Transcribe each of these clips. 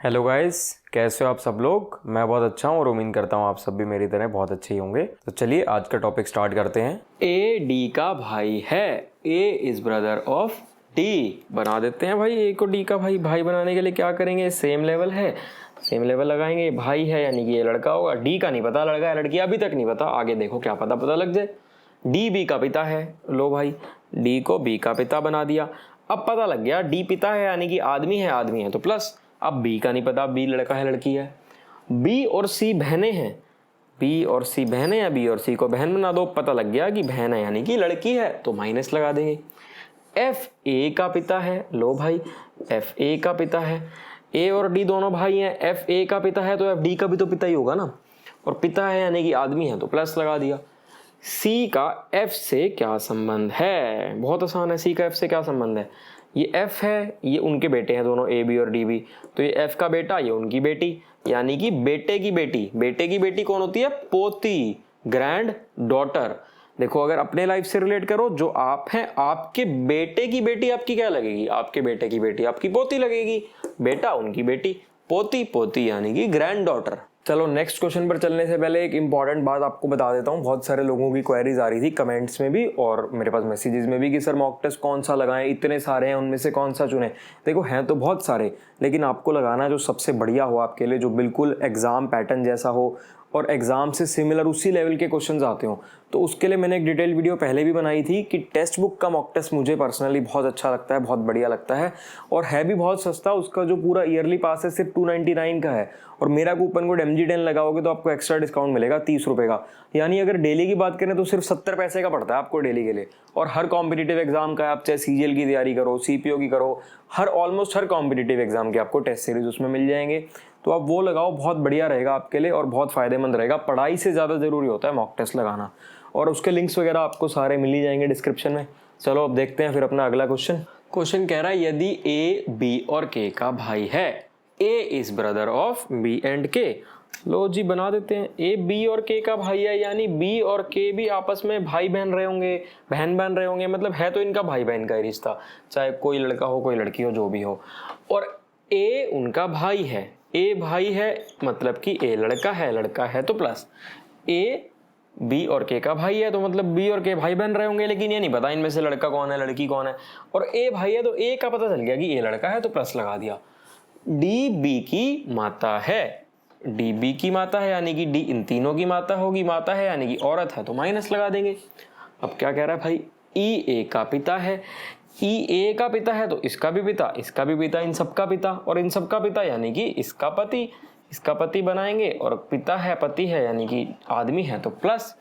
Hello guys, कैसे हो आप सब लोग। मैं बहुत अच्छा हूँ और उम्मीद करता हूँ आप सब भी मेरी तरह बहुत अच्छे ही होंगे। तो चलिए आज का टॉपिक स्टार्ट करते हैं। ए डी का भाई है, A is brother of D. बना देते हैं भाई ए को डी का भाई। भाई बनाने के लिए क्या करेंगे, सेम लेवल है, सेम लेवल लगाएंगे। भाई है यानी कि ये लड़का होगा। डी का नहीं पता, लड़का है लड़की अभी तक नहीं पता, आगे देखो क्या पता लग जाए। डी बी का पिता है, लो भाई डी को बी का पिता बना दिया। अब पता लग गया डी पिता है यानी कि आदमी है तो प्लस। अब बी का नहीं पता, बी लड़का है लड़की है। बी और सी बहनें हैं, बी और सी बहनें हैं, बी और सी को बहन बना दो। पता लग गया कि बहन है यानी कि लड़की है तो माइनस लगा देंगे। एफ ए का पिता है, लो भाई एफ ए का पिता है। ए और डी दोनों भाई हैं, एफ ए का पिता है तो एफ डी का भी तो पिता ही होगा ना, और पिता है यानी कि आदमी है तो प्लस लगा दिया। सी का एफ से क्या संबंध है, बहुत आसान है। सी का एफ से क्या संबंध है, ये एफ है, ये उनके बेटे हैं दोनों ए बी और डी बी, तो ये एफ का बेटा ये उनकी बेटी, यानी कि बेटे की बेटी। बेटे की बेटी कौन होती है, पोती, ग्रैंड डॉटर। देखो अगर अपने लाइफ से रिलेट करो, जो आप हैं आपके बेटे की बेटी आपकी क्या लगेगी, आपके बेटे की बेटी आपकी पोती लगेगी। बेटा उनकी बेटी, पोती पोती यानी कि ग्रैंड डॉटर। चलो नेक्स्ट क्वेश्चन पर चलने से पहले एक इंपॉर्टेंट बात आपको बता देता हूँ। बहुत सारे लोगों की क्वेरीज आ रही थी कमेंट्स में भी और मेरे पास मैसेजेस में भी कि सर मॉक टेस्ट कौन सा लगाएं, इतने सारे हैं उनमें से कौन सा चुने। देखो हैं तो बहुत सारे, लेकिन आपको लगाना जो सबसे बढ़िया हो आपके लिए, जो बिल्कुल एग्जाम पैटर्न जैसा हो और एग्जाम से सिमिलर उसी लेवल के क्वेश्चंस आते हो। तो उसके लिए मैंने एक डिटेल वीडियो पहले भी बनाई थी कि टेक्स्ट बुक का मॉक टेस्ट मुझे पर्सनली बहुत अच्छा लगता है, बहुत बढ़िया लगता है और है भी बहुत सस्ता। उसका जो पूरा ईयरली पास है सिर्फ 299 का है और मेरा कूपन कोड MG10 लगाओगे तो आपको एक्स्ट्रा डिस्काउंट मिलेगा 30 रुपये का। यानी अगर डेली की बात करें तो सिर्फ 70 पैसे का पड़ता है आपको डेली के लिए। और हर कॉम्पिटिटिव एग्जाम का, आप चाहे CGL की तैयारी करो, CPO की करो, ऑलमोस्ट हर कॉम्पिटिटिव एग्जाम के आपको टेस्ट सीरीज उसमें मिल जाएंगे। तो आप वो लगाओ, बहुत बढ़िया रहेगा आपके लिए और बहुत फायदेमंद रहेगा। पढ़ाई से ज़्यादा ज़रूरी होता है मॉक टेस्ट लगाना और उसके लिंक्स वगैरह आपको सारे मिल ही जाएंगे डिस्क्रिप्शन में। चलो अब देखते हैं फिर अपना अगला क्वेश्चन कह रहा है यदि ए बी और के का भाई है, A is brother of B and K. लो जी बना देते हैं। ए बी और के का भाई है यानी बी और के भी आपस में भाई बहन रहे होंगे, बहन बहन रहे होंगे, मतलब है तो इनका भाई बहन का ही रिश्ता, चाहे कोई लड़का हो कोई लड़की हो जो भी हो। और ए उनका भाई है, ए भाई है मतलब कि ए लड़का है तो प्लस। ए बी और के का भाई है तो मतलब बी और के भाई बहन रहे होंगे, लेकिन ये नहीं पता इनमें से लड़का कौन है लड़की कौन है। और ए भाई है तो ए का पता चल गया कि ए लड़का है तो प्लस लगा दिया। डी बी की माता है, डी बी की माता है यानी कि डी इन तीनों की माता होगी, माता है यानी कि औरत है तो माइनस लगा देंगे। अब क्या कह रहा है भाई, ई ए का पिता है, ई ए का पिता है तो इसका भी पिता, इसका भी पिता, इन सबका पिता और इन सबका पिता यानी कि इसका पति, इसका पति बनाएंगे और पिता है पति है यानी कि आदमी है तो प्लस।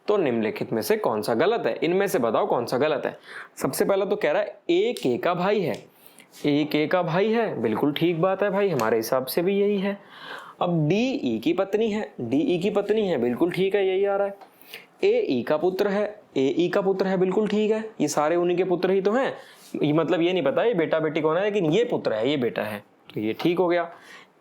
तो निम्नलिखित में से कौन सा गलत है, इनमें से बताओ कौन सा गलत है। सबसे पहला तो कह रहा है ए के का भाई है, ए के का भाई है, बिल्कुल ठीक बात है भाई, हमारे हिसाब से भी यही है। अब डी ई की पत्नी है, डी ई की पत्नी है, बिल्कुल ठीक है, यही आ रहा है। ए ई का पुत्र है, ए ई का पुत्र है, बिल्कुल ठीक है, ये सारे उन्हीं के पुत्र ही तो हैं। ये मतलब ये नहीं पता ये बेटा बेटी कौन है, लेकिन ये पुत्र है, ये बेटा है, तो ये ठीक हो गया।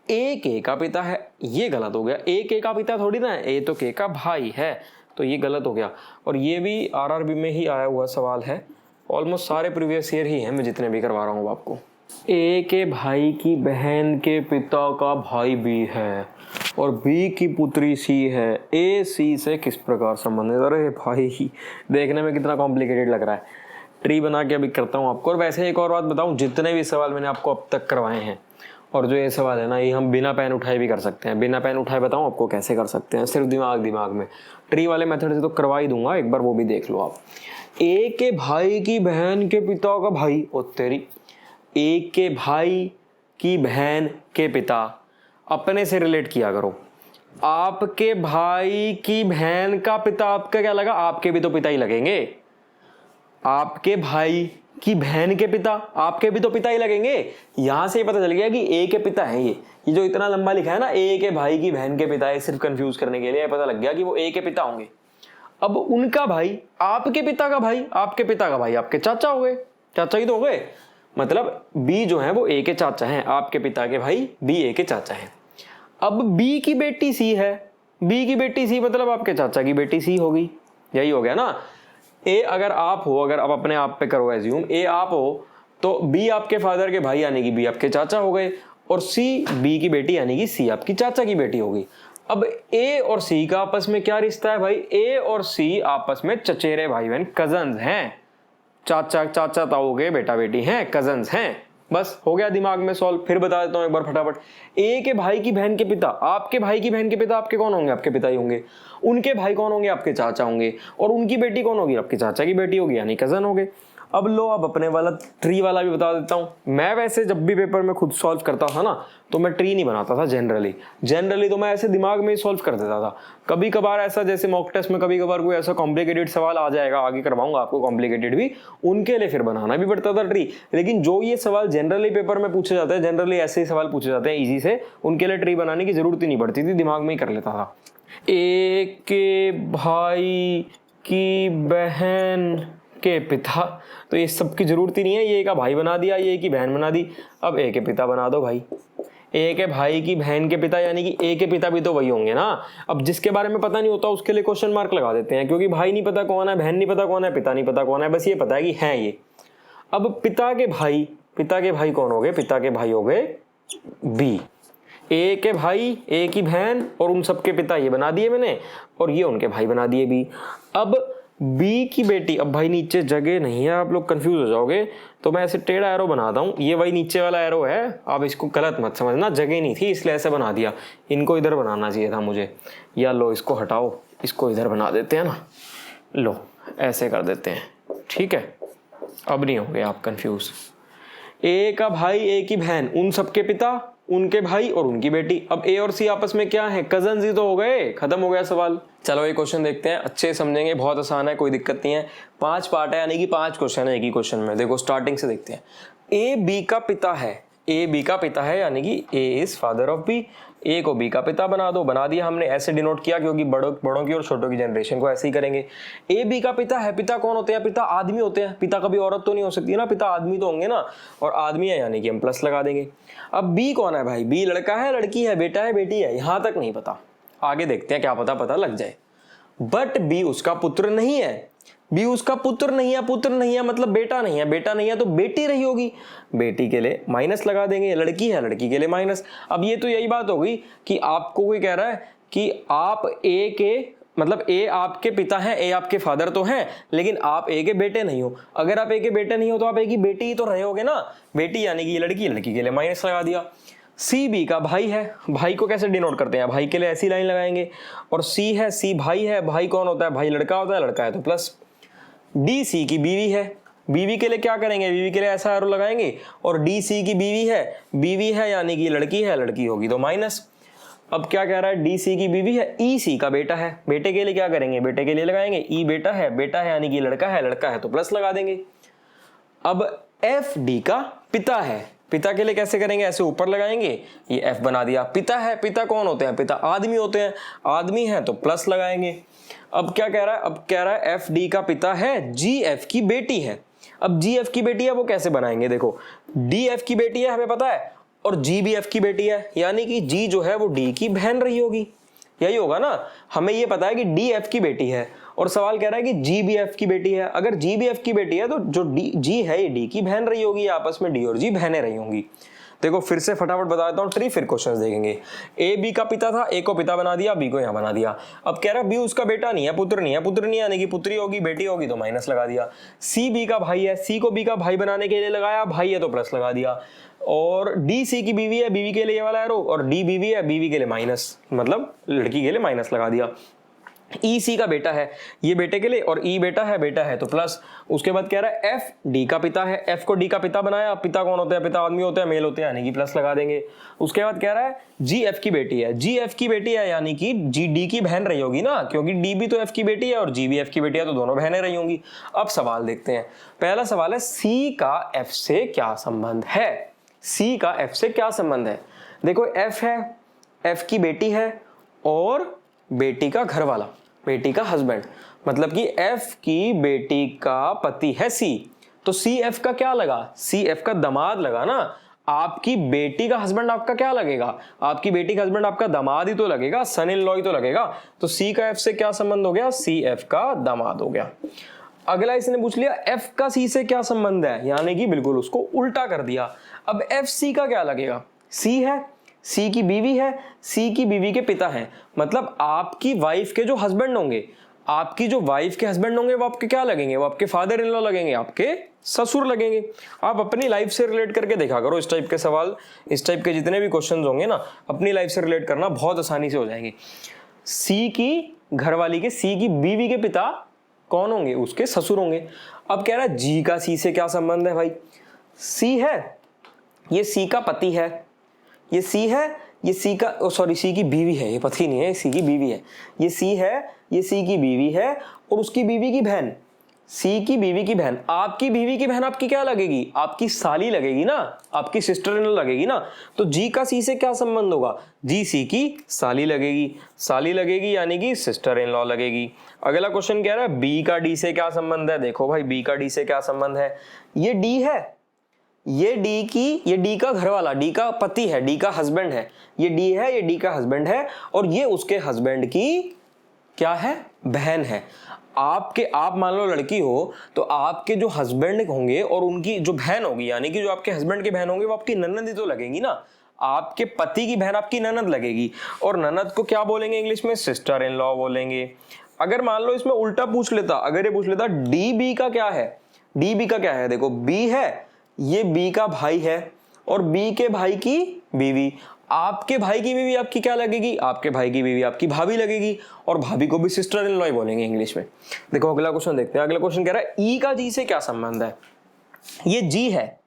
ए के का पिता है, ये गलत हो गया, ए के का पिता थोड़ी ना है, ए तो के का भाई है, तो ये गलत हो गया। और ये भी RRB में ही आया हुआ सवाल है, ऑलमोस्ट सारे प्रीवियस ईयर ही हैं, मैं जितने भी करवा रहा हूँ आपको। ए के भाई की बहन के पिता का भाई बी है और बी की पुत्री सी है, ए सी से किस प्रकार संबंधित। अरे भाई देखने में कितना कॉम्प्लिकेटेड लग रहा है, ट्री बना के अभी करता हूँ आपको। और वैसे एक और बात बताऊँ, जितने भी सवाल मैंने आपको अब तक करवाए हैं और जो ये सवाल है ना, ये हम बिना पेन उठाए भी कर सकते हैं। बिना पेन उठाए बताऊँ आपको कैसे कर सकते हैं, सिर्फ दिमाग में। ट्री वाले मेथड से तो करवा ही दूंगा, एक बार वो भी देख लो आप। ए के भाई की बहन के पिता का भाई, ओ तेरी, ए के भाई की बहन के पिता, अपने से रिलेट किया करो। आपके भाई की बहन का पिता आपका क्या लगा, आपके भी तो पिता ही लगेंगे। आपके भाई की बहन के पिता आपके भी तो पिता ही लगेंगे। यहां से पता चल गया कि ए के पिता है। ये जो इतना लंबा लिखा है ना, ए के भाई की बहन के पिता है, सिर्फ कंफ्यूज करने के लिए पता लग गया कि वो ए के पिता होंगे। अब उनका भाई आपके पिता का भाई, आपके पिता का भाई आपके चाचा हो गए, चाचा ही तो हो गए। मतलब बी जो है वो ए के चाचा हैं, आपके पिता के भाई बी ए के चाचा हैं। अब बी की बेटी सी है, बी की बेटी सी मतलब आपके चाचा की बेटी सी होगी, यही हो गया ना। ए अगर आप हो, अगर आप अपने आप पे करो एज्यूम, ए आप हो तो बी आपके फादर के भाई यानी कि बी आपके चाचा हो गए और सी बी की बेटी यानी कि सी आपकी चाचा की बेटी होगी। अब ए और सी का आपस में क्या रिश्ता है भाई, ए और सी आपस में चचेरे भाई बहन कजन्स हैं, चाचा चाचा ताऊ के बेटा बेटी हैं, कजन्स हैं। बस हो गया दिमाग में सॉल्व। फिर बता देता हूं एक बार फटाफट। ए के भाई की बहन के पिता, आपके भाई की बहन के पिता आपके कौन होंगे, आपके पिता ही होंगे। उनके भाई कौन होंगे, आपके चाचा होंगे। और उनकी बेटी कौन होगी, आपके चाचा की बेटी होगी, यानी कजन होंगे। अब लो, अब अपने वाला ट्री वाला भी बता देता हूं। मैं वैसे जब भी पेपर में खुद सॉल्व करता था ना, तो मैं ट्री नहीं बनाता था जनरली तो मैं ऐसे दिमाग में ही सॉल्व कर देता था। कभी कभार ऐसा, जैसे मॉक टेस्ट में कभी कभार कोई ऐसा कॉम्प्लिकेटेड सवाल आ जाएगा, आगे करवाऊंगा आपको कॉम्प्लिकेटेड भी, उनके लिए फिर बनाना भी पड़ता था ट्री। लेकिन जो ये सवाल जनरली पेपर में पूछे जाते हैं, जनरली ऐसे ही सवाल पूछे जाते हैं इजी से, उनके लिए ट्री बनाने की जरूरत ही नहीं पड़ती थी, दिमाग में ही कर लेता था। ए के भाई की बहन के पिता, तो ये सब की जरूरत ही नहीं है, ये का भाई बना दिया, ये की बहन बना दी। अब ए के पिता बना दो भाई, ए के भाई की बहन के पिता, यानी कि ए के पिता भी तो वही होंगे ना। अब जिसके बारे में पता नहीं होता उसके लिए क्वेश्चन मार्क लगा देते हैं, क्योंकि भाई नहीं पता कौन है, बहन नहीं पता कौन है, पिता नहीं पता कौन है, बस ये पता है कि हैं ये। अब पिता के भाई कौन हो गए, पिता के भाई हो गए बी। ए के भाई, ए की बहन और उन सबके पिता ये बना दिए मैंने, और ये उनके भाई बना दिए बी। अब बी की बेटी, अब भाई नीचे जगह नहीं है, आप लोग कंफ्यूज हो जाओगे, तो मैं ऐसे टेढ़ा एरो बनाता हूँ। ये वही नीचे वाला एरो है, आप इसको गलत मत समझना, जगह नहीं थी इसलिए ऐसे बना दिया। इनको इधर बनाना चाहिए था मुझे, या लो इसको हटाओ, इसको इधर बना देते हैं ना, लो ऐसे कर देते हैं, ठीक है। अब नहीं हो गए आप कंफ्यूज। ए का भाई, ए की बहन, उन सबके पिता, उनके भाई और उनकी बेटी। अब ए और सी आपस में क्या है, कजन ही तो हो गए, खत्म हो गया सवाल। चलो ये क्वेश्चन देखते हैं, अच्छे समझेंगे, बहुत आसान है, कोई दिक्कत नहीं है। 5 पार्ट है, यानी कि 5 क्वेश्चन है एक ही क्वेश्चन में। देखो स्टार्टिंग से देखते हैं। ए बी का पिता है, ए बी का पिता है, यानी कि ए इज फादर ऑफ बी। ए को बी का पिता बना दो, बना दिया हमने, ऐसे डिनोट किया क्योंकि बड़ों की और छोटों की जनरेशन को ऐसे ही करेंगे। ए बी का पिता है, पिता कौन होते हैं, पिता आदमी होते हैं, पिता कभी औरत तो नहीं हो सकती ना, पिता आदमी तो होंगे ना, और आदमी है यानी कि हम प्लस लगा देंगे। अब बी कौन है भाई, बी लड़का है, लड़की है, बेटा है, बेटी है, यहां तक नहीं पता, आगे देखते हैं, क्या पता लग जाए। बट बी उसका पुत्र नहीं है, बी उसका पुत्र नहीं है मतलब बेटा नहीं है तो बेटी रही होगी, बेटी के लिए माइनस लगा देंगे, लड़की है, लड़की के लिए माइनस। अब ये तो यही बात हो गई कि आपको कोई कह रहा है कि आप ए के, मतलब ए आपके पिता हैं, ए आपके फादर तो हैं, लेकिन आप ए के बेटे नहीं हो। अगर आप ए के बेटे नहीं हो तो आप ए की बेटी ही तो रहे होगे ना, बेटी यानी कि ये लड़की, लड़की के लिए माइनस लगा दिया। सी बी का भाई है, भाई को कैसे डिनोट करते हैं, भाई के लिए ऐसी लाइन लगाएंगे। और सी है, सी भाई है, भाई कौन होता है, भाई लड़का होता है, लड़का है तो प्लस। डी सी की बीवी है, बीवी के लिए क्या करेंगे, बीवी के लिए ऐसा एरो लगाएंगे। और डी सी की बीवी है यानी कि लड़की है, लड़की होगी तो माइनस। अब क्या कह रहा है, डी सी की बीवी है, ई सी का बेटा है, बेटे के लिए क्या करेंगे, बेटे के लिए लगाएंगे ई बेटा है यानी कि लड़का है तो प्लस लगा देंगे। अब एफ डी का पिता है, पिता के लिए कैसे करेंगे, ऐसे ऊपर लगाएंगे, ये एफ बना दिया। पिता है, पिता कौन होते हैं, पिता आदमी होते हैं, आदमी है तो प्लस लगाएंगे। अब क्या कह रहा है, अब कह रहा है एफ डी का पिता है, जी एफ की बेटी है। अब जी एफ की बेटी है वो कैसे बनाएंगे, देखो डी एफ की बेटी है हमें पता है, और जी बी एफ की बेटी है, यानी कि जी जो है वो डी की बहन रही होगी, यही होगा ना। हमें ये पता है कि डी एफ की बेटी है, और सवाल कह रहा है कि जी बी एफ की बेटी है। अगर जी बी एफ की बेटी है तो जो जी है ये डी की बहन रही होगी, आपस में डी और जी बहनें रही होंगी। देखो फिर से फटाफट बता देता हूँ ट्री, फिर क्वेश्चंस देखेंगे। ए बी का पिता था, ए को पिता बना दिया, बी को यहाँ बना दिया। अब कह रहा है बी उसका बेटा नहीं है, पुत्र नहीं यानी कि पुत्री होगी, बेटी होगी तो माइनस लगा दिया। सी बी का भाई है, सी को बी का भाई बनाने के लिए लगाया, भाई है तो प्लस लगा दिया। और डी सी की बीवी है, बीवी के लिए ये वाला एरो, और डी बीवी है, बीवी के लिए माइनस, मतलब लड़की के लिए माइनस लगा दिया। ई सी का बेटा है, ये बेटे के लिए, और ई बेटा है तो प्लस। उसके बाद कह रहा है एफ डी का पिता है, एफ को डी का पिता बनाया, पिता कौन होते हैं, पिता आदमी होते हैं, मेल होते हैं यानी कि प्लस लगा देंगे। उसके बाद कह रहा है जी एफ की बेटी है, जी एफ की बेटी है यानी कि जी डी की बहन रही होगी ना, क्योंकि डी भी तो एफ की बेटी है और जी भी एफ की बेटी है, तो दोनों बहनें रही होंगी। अब सवाल देखते हैं, पहला सवाल है सी का एफ से क्या संबंध है, सी का एफ से क्या संबंध है। देखो एफ है, एफ की बेटी है और बेटी का घर वाला, बेटी का हस्बैंड, मतलब कि एफ की बेटी का पति है सी, तो सी एफ का क्या लगा, सी एफ का दामाद लगा ना। आपकी बेटी का हस्बैंड आपका क्या लगेगा, आपकी बेटी का हस्बैंड आपका दामाद ही तो लगेगा, सन इन लॉ ही तो लगेगा। तो सी का एफ से क्या संबंध हो गया, सी एफ का दामाद हो गया। अगला इसने पूछ लिया एफ का सी से क्या संबंध है, यानी कि बिल्कुल उसको उल्टा कर दिया। अब एफ सी का क्या लगेगा, सी है, सी की बीवी है, सी की बीवी के पिता हैं, मतलब आपकी वाइफ के जो हस्बैंड होंगे, आपकी जो वाइफ के हस्बैंड होंगे वो आपके क्या लगेंगे, वो आपके फादर इन लॉ लगेंगे, आपके ससुर लगेंगे। आप अपनी लाइफ से रिलेट करके देखा करो इस टाइप के सवाल, इस टाइप के जितने भी क्वेश्चंस होंगे ना, अपनी लाइफ से रिलेट करना बहुत आसानी से हो जाएंगे। सी की घरवाली के, सी की बीवी के पिता कौन होंगे, उसके ससुर होंगे। अब कह रहा है जी का सी से क्या संबंध है भाई, सी है, ये सी का पति है, ये सी है, ये सी का सॉरी सी की बीवी है, ये पति नहीं है, सी की बीवी है, ये सी है, ये सी की बीवी है और उसकी बीवी की बहन, सी की बीवी की बहन। आपकी बीवी की बहन आपकी क्या लगेगी, आपकी साली लगेगी ना, आपकी सिस्टर इन लॉ लगेगी ना। तो जी का सी से क्या संबंध होगा, जी सी की साली लगेगी, साली लगेगी यानी कि सिस्टर इन लॉ लगेगी। अगला क्वेश्चन कह रहा है बी का डी से क्या संबंध है। देखो भाई बी का डी से क्या संबंध है, ये डी है, ये डी का घर वाला, डी का पति है, डी का हस्बैंड है, ये डी है, ये डी का हस्बैंड है और ये उसके हस्बैंड की क्या है, बहन है। आप मान लो लड़की हो तो आपके जो हस्बैंड होंगे और उनकी जो बहन होगी, यानी कि जो आपके हस्बैंड की बहन होंगी वो आपकी ननद ही तो लगेगी ना। आपके पति की बहन आपकी ननद लगेगी और ननद को क्या बोलेंगे इंग्लिश में, सिस्टर इन लॉ बोलेंगे। अगर मान लो इसमें उल्टा पूछ लेता, अगर ये पूछ लेता डी बी का क्या है, डी बी का क्या है, देखो बी है, ये बी का भाई है और बी के भाई की बीवी, आपके भाई की बीवी आपकी क्या लगेगी, आपके भाई की बीवी आपकी भाभी लगेगी और भाभी को भी सिस्टर इन लॉ ही बोलेंगे इंग्लिश में। देखो अगला क्वेश्चन देखते हैं। अगला क्वेश्चन कह रहा है ई का जी से क्या संबंध है। ये जी है,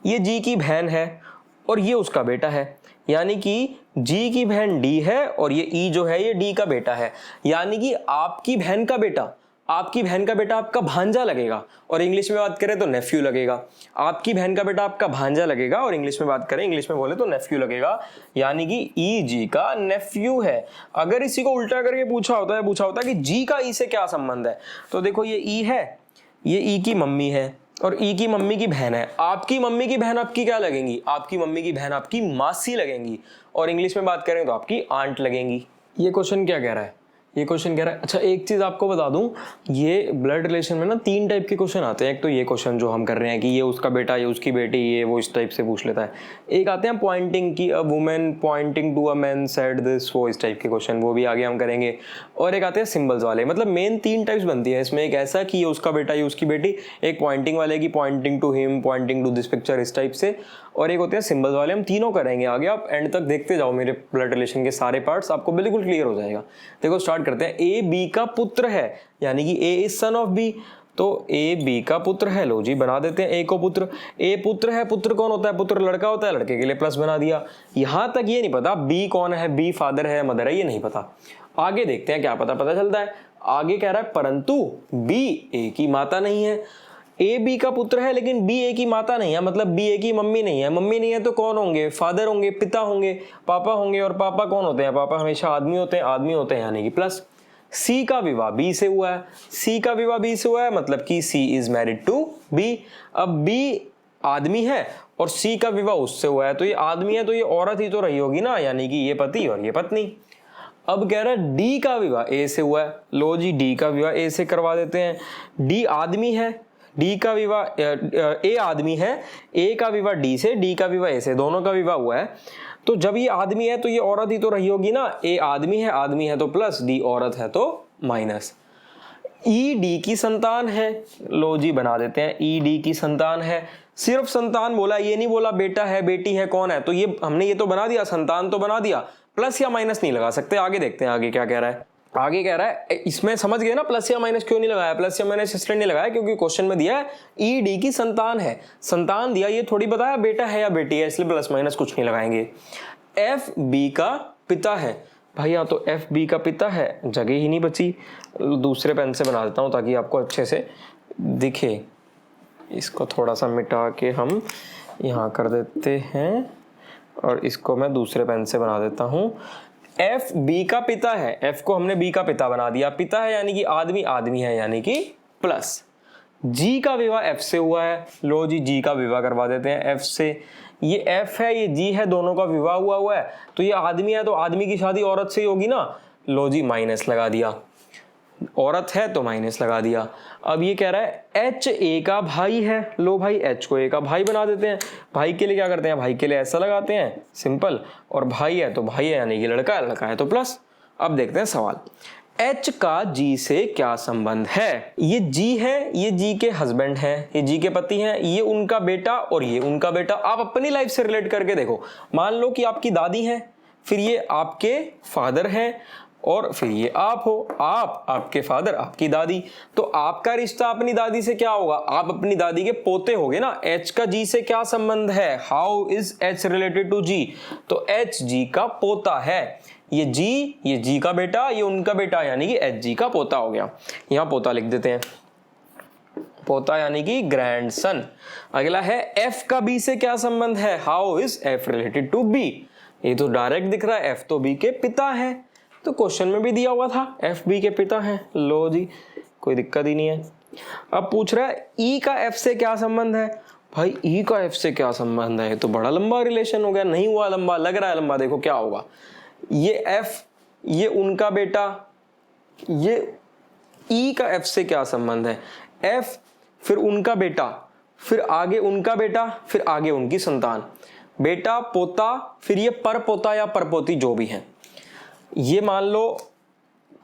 ये जी की बहन है और ये उसका बेटा है, यानी कि जी की बहन डी है और ये ई जो है ये डी का बेटा है, यानी कि आपकी बहन का बेटा, आपकी बहन का बेटा आपका भांजा लगेगा और इंग्लिश में बात करें तो नेफ्यू लगेगा। आपकी बहन का बेटा आपका भांजा लगेगा और इंग्लिश में बात करें, इंग्लिश में बोले तो नेफ्यू लगेगा, यानी कि ई जी का नेफ्यू है। अगर इसी को उल्टा करके पूछा होता कि जी का ई से क्या संबंध है, तो देखो ये ई है, ये ई की मम्मी है और ई की मम्मी की बहन है। आपकी मम्मी की बहन आपकी क्या लगेंगी, आपकी मम्मी की बहन आपकी मासी लगेंगी और इंग्लिश में बात करें तो आपकी आंट लगेंगी। ये क्वेश्चन क्या कह रहा है, ये क्वेश्चन कह रहा है, अच्छा एक चीज आपको बता दूं, ये ब्लड रिलेशन में ना 3 टाइप के क्वेश्चन आते हैं। एक तो ये क्वेश्चन जो हम कर रहे हैं कि ये उसका बेटा, ये उसकी बेटी, ये वो, इस टाइप से पूछ लेता है। एक आते हैं पॉइंटिंग की, a woman pointing to a man said this, वो इस टाइप के क्वेश्चन, वो भी आगे हम करेंगे। और एक आते हैं सिंबल्स वाले, मतलब मेन 3 टाइप्स बनती है इसमें। एक ऐसा कि ये उसका बेटा, ये उसकी बेटी, एक पॉइंटिंग वाले की pointing to him, pointing to this picture, इस टाइप से, और एक होते हैं सिंबल्स वाले। हम तीनों करेंगे आगे, आप एंड तक देखते जाओ मेरे ब्लड रिलेशन के सारे पार्ट्स, आपको बिल्कुल क्लियर हो जाएगा। देखो स्टार्ट करते हैं। ए बी का पुत्र है, यानी कि ए इज सन ऑफ बी, तो ए बी का पुत्र है, लो जी बना देते हैं ए को पुत्र। ए पुत्र है, पुत्र कौन होता है, पुत्र लड़का होता है, लड़के के लिए प्लस बना दिया। यहां तक ये नहीं पता बी कौन है, बी फादर है, मदर है, ये नहीं पता। आगे देखते हैं क्या पता चलता है। आगे कह रहा है परंतु बी ए की माता नहीं है। ए बी का पुत्र है लेकिन बी ए की माता नहीं है, मतलब बी ए की मम्मी नहीं है। मम्मी नहीं है तो कौन होंगे, फादर होंगे, पिता होंगे, पापा होंगे। और पापा कौन होते हैं, पापा हमेशा आदमी होते हैं, आदमी होते हैं, यानी कि प्लस। सी का विवाह बी से हुआ है, सी का विवाह बी से हुआ है, मतलब कि सी इज मैरिड टू बी। अब बी आदमी है और सी का विवाह उससे हुआ है, तो ये आदमी है तो ये औरत ही तो रही होगी ना, यानी कि ये पति और ये पत्नी। अब कह रहा है डी का विवाह ए से हुआ है, लो जी डी का विवाह ए से करवा देते हैं। डी आदमी है, डी का विवाह ए आदमी है, ए का विवाह डी से, डी का विवाह ए से, दोनों का विवाह हुआ है। तो जब ये आदमी है तो ये औरत ही तो रही होगी ना, ए आदमी है तो प्लस, डी औरत है तो माइनस। ई डी की संतान है, लो जी बना देते हैं, ई डी की संतान है। सिर्फ संतान बोला, ये नहीं बोला बेटा है, बेटी है, कौन है, तो ये हमने ये तो बना दिया, संतान तो बना दिया, प्लस या माइनस नहीं लगा सकते। आगे देखते हैं आगे क्या कह रहा है। आगे कह रहा है, इसमें समझ गए ना प्लस या माइनस क्यों नहीं लगाया, प्लस या माइनस इसलिए नहीं लगाया क्योंकि क्वेश्चन में दिया है ई डी की संतान है, संतान दिया, ये थोड़ी बताया बेटा है या बेटी है, इसलिए प्लस माइनस कुछ नहीं लगाएंगे। एफ बी का पिता है, भाई यहाँ तो एफ बी का पिता है, जगह ही नहीं बची, दूसरे पेन से बना देता हूँ ताकि आपको अच्छे से दिखे। इसको थोड़ा सा मिटा के हम यहाँ कर देते हैं और इसको मैं दूसरे पेन से बना देता हूँ। एफ बी का पिता है, एफ को हमने बी का पिता बना दिया, पिता है यानी कि आदमी, आदमी है यानी कि प्लस। जी का विवाह एफ से हुआ है, लो जी जी का विवाह करवा देते हैं एफ से। ये एफ है, ये जी है, दोनों का विवाह हुआ है, तो ये आदमी है तो आदमी की शादी औरत से ही होगी ना, लो जी माइनस लगा दिया। औरत है तो माइनस लगा दिया। अब ये कह रहा है एच ए का भाई है, लो भाई एच को ए का भाई बना देते हैं। भाई के लिए क्या करते हैं, भाई के लिए ऐसा लगाते हैं सिंपल, और भाई है तो भाई है यानी कि लड़का है, लड़का है तो प्लस। अब देखते हैं सवाल, एच का जी से क्या संबंध है। ये जी है, ये जी के हस्बैंड है, ये जी के पति हैं, ये उनका बेटा और ये उनका बेटा। आप अपनी लाइफ से रिलेट करके देखो, मान लो कि आपकी दादी है, फिर ये आपके फादर हैं, और फिर ये आप हो, आप, आपके फादर, आपकी दादी। तो आपका रिश्ता अपनी दादी से क्या होगा, आप अपनी दादी के पोते होगे ना। एच का जी से क्या संबंध है, how is H related to G, तो एच जी का पोता है। ये जी का बेटा, ये उनका बेटा, यानी कि एच जी का पोता हो गया। यहां पोता लिख देते हैं, पोता यानी कि ग्रैंडसन। अगला है एफ का बी से क्या संबंध है, how is F related to B. ये तो डायरेक्ट दिख रहा है, एफ तो बी के पिता है, तो क्वेश्चन में भी दिया हुआ था एफ बी के पिता हैं। लो जी, कोई दिक्कत ही नहीं है। अब पूछ रहा है ई का एफ से क्या संबंध है। भाई ई का एफ से क्या संबंध है, तो बड़ा लंबा रिलेशन हो गया। नहीं हुआ लंबा, लग रहा है लंबा, देखो क्या होगा। ये एफ, ये उनका बेटा, ये ई का एफ से क्या संबंध है, एफ फिर उनका बेटा, फिर आगे उनका बेटा, फिर आगे उनकी संतान, बेटा पोता, फिर ये पर पोता या परपोती जो भी है। ये मान लो